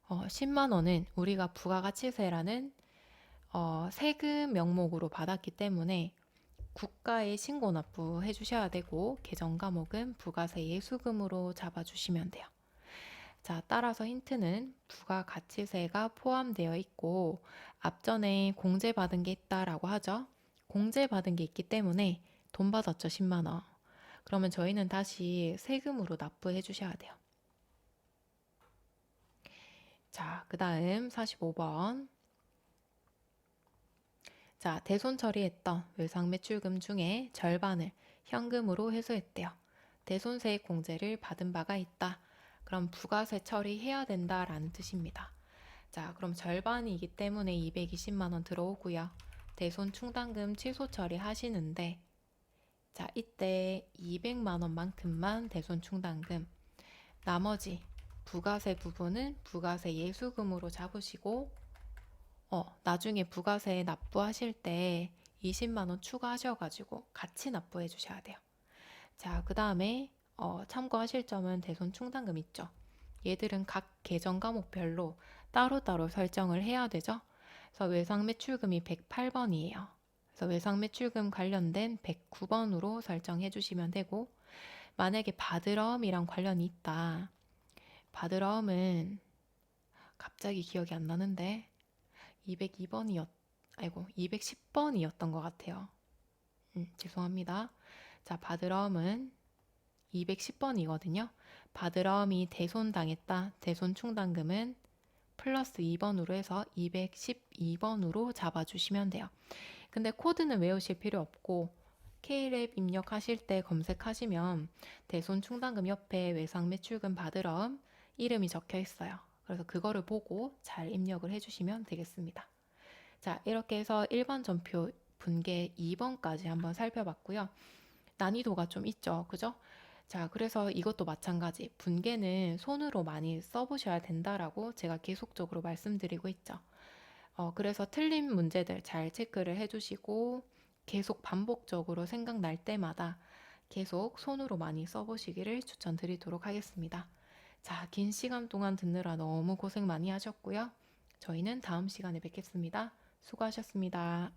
10만 원은 우리가 부가가치세라는 세금 명목으로 받았기 때문에 국가에 신고 납부해 주셔야 되고 계정 과목은 부가세 예수금으로 잡아주시면 돼요. 자, 따라서 힌트는 부가가치세가 포함되어 있고 앞전에 공제받은 게 있다라고 하죠. 공제받은 게 있기 때문에 돈 받았죠, 10만 원. 그러면 저희는 다시 세금으로 납부해 주셔야 돼요. 자, 그 다음 45번. 자, 대손 처리했던 외상 매출금 중에 절반을 현금으로 회수했대요. 대손세액 공제를 받은 바가 있다. 그럼 부가세 처리해야 된다라는 뜻입니다. 자, 그럼 절반이기 때문에 220만 원 들어오고요. 대손 충당금 취소 처리하시는데, 자, 이때 200만 원만큼만 대손 충당금, 나머지 부가세 부분은 부가세 예수금으로 잡으시고 나중에 부가세 납부하실 때 20만 원 추가하셔가지고 같이 납부해 주셔야 돼요. 자, 그 다음에 참고하실 점은 대손 충당금 있죠. 얘들은 각 계정 과목별로 따로따로 설정을 해야 되죠. 그래서 외상 매출금이 108번이에요. 그래서 외상 매출금 관련된 109번으로 설정해 주시면 되고, 만약에 바드러움이랑 관련이 있다. 바드러움은 갑자기 기억이 안 나는데 210번이었던 것 같아요. 죄송합니다. 자, 바드러움은 210번이거든요. 바드러움이 대손당했다. 대손 충당금은 플러스 2번으로 해서 212번으로 잡아주시면 돼요. 근데 코드는 외우실 필요 없고 K랩 입력하실 때 검색하시면 대손 충당금 옆에 외상 매출금 바드러움 이름이 적혀 있어요. 그래서 그거를 보고 잘 입력을 해주시면 되겠습니다. 자, 이렇게 해서 일반 전표 분계 2번까지 한번 살펴봤고요. 난이도가 좀 있죠. 그죠? 자, 그래서 이것도 마찬가지. 분계는 손으로 많이 써보셔야 된다라고 제가 계속적으로 말씀드리고 있죠. 그래서 틀린 문제들 잘 체크를 해주시고 계속 반복적으로 생각날 때마다 계속 손으로 많이 써보시기를 추천드리도록 하겠습니다. 자, 긴 시간 동안 듣느라 너무 고생 많이 하셨고요. 저희는 다음 시간에 뵙겠습니다. 수고하셨습니다.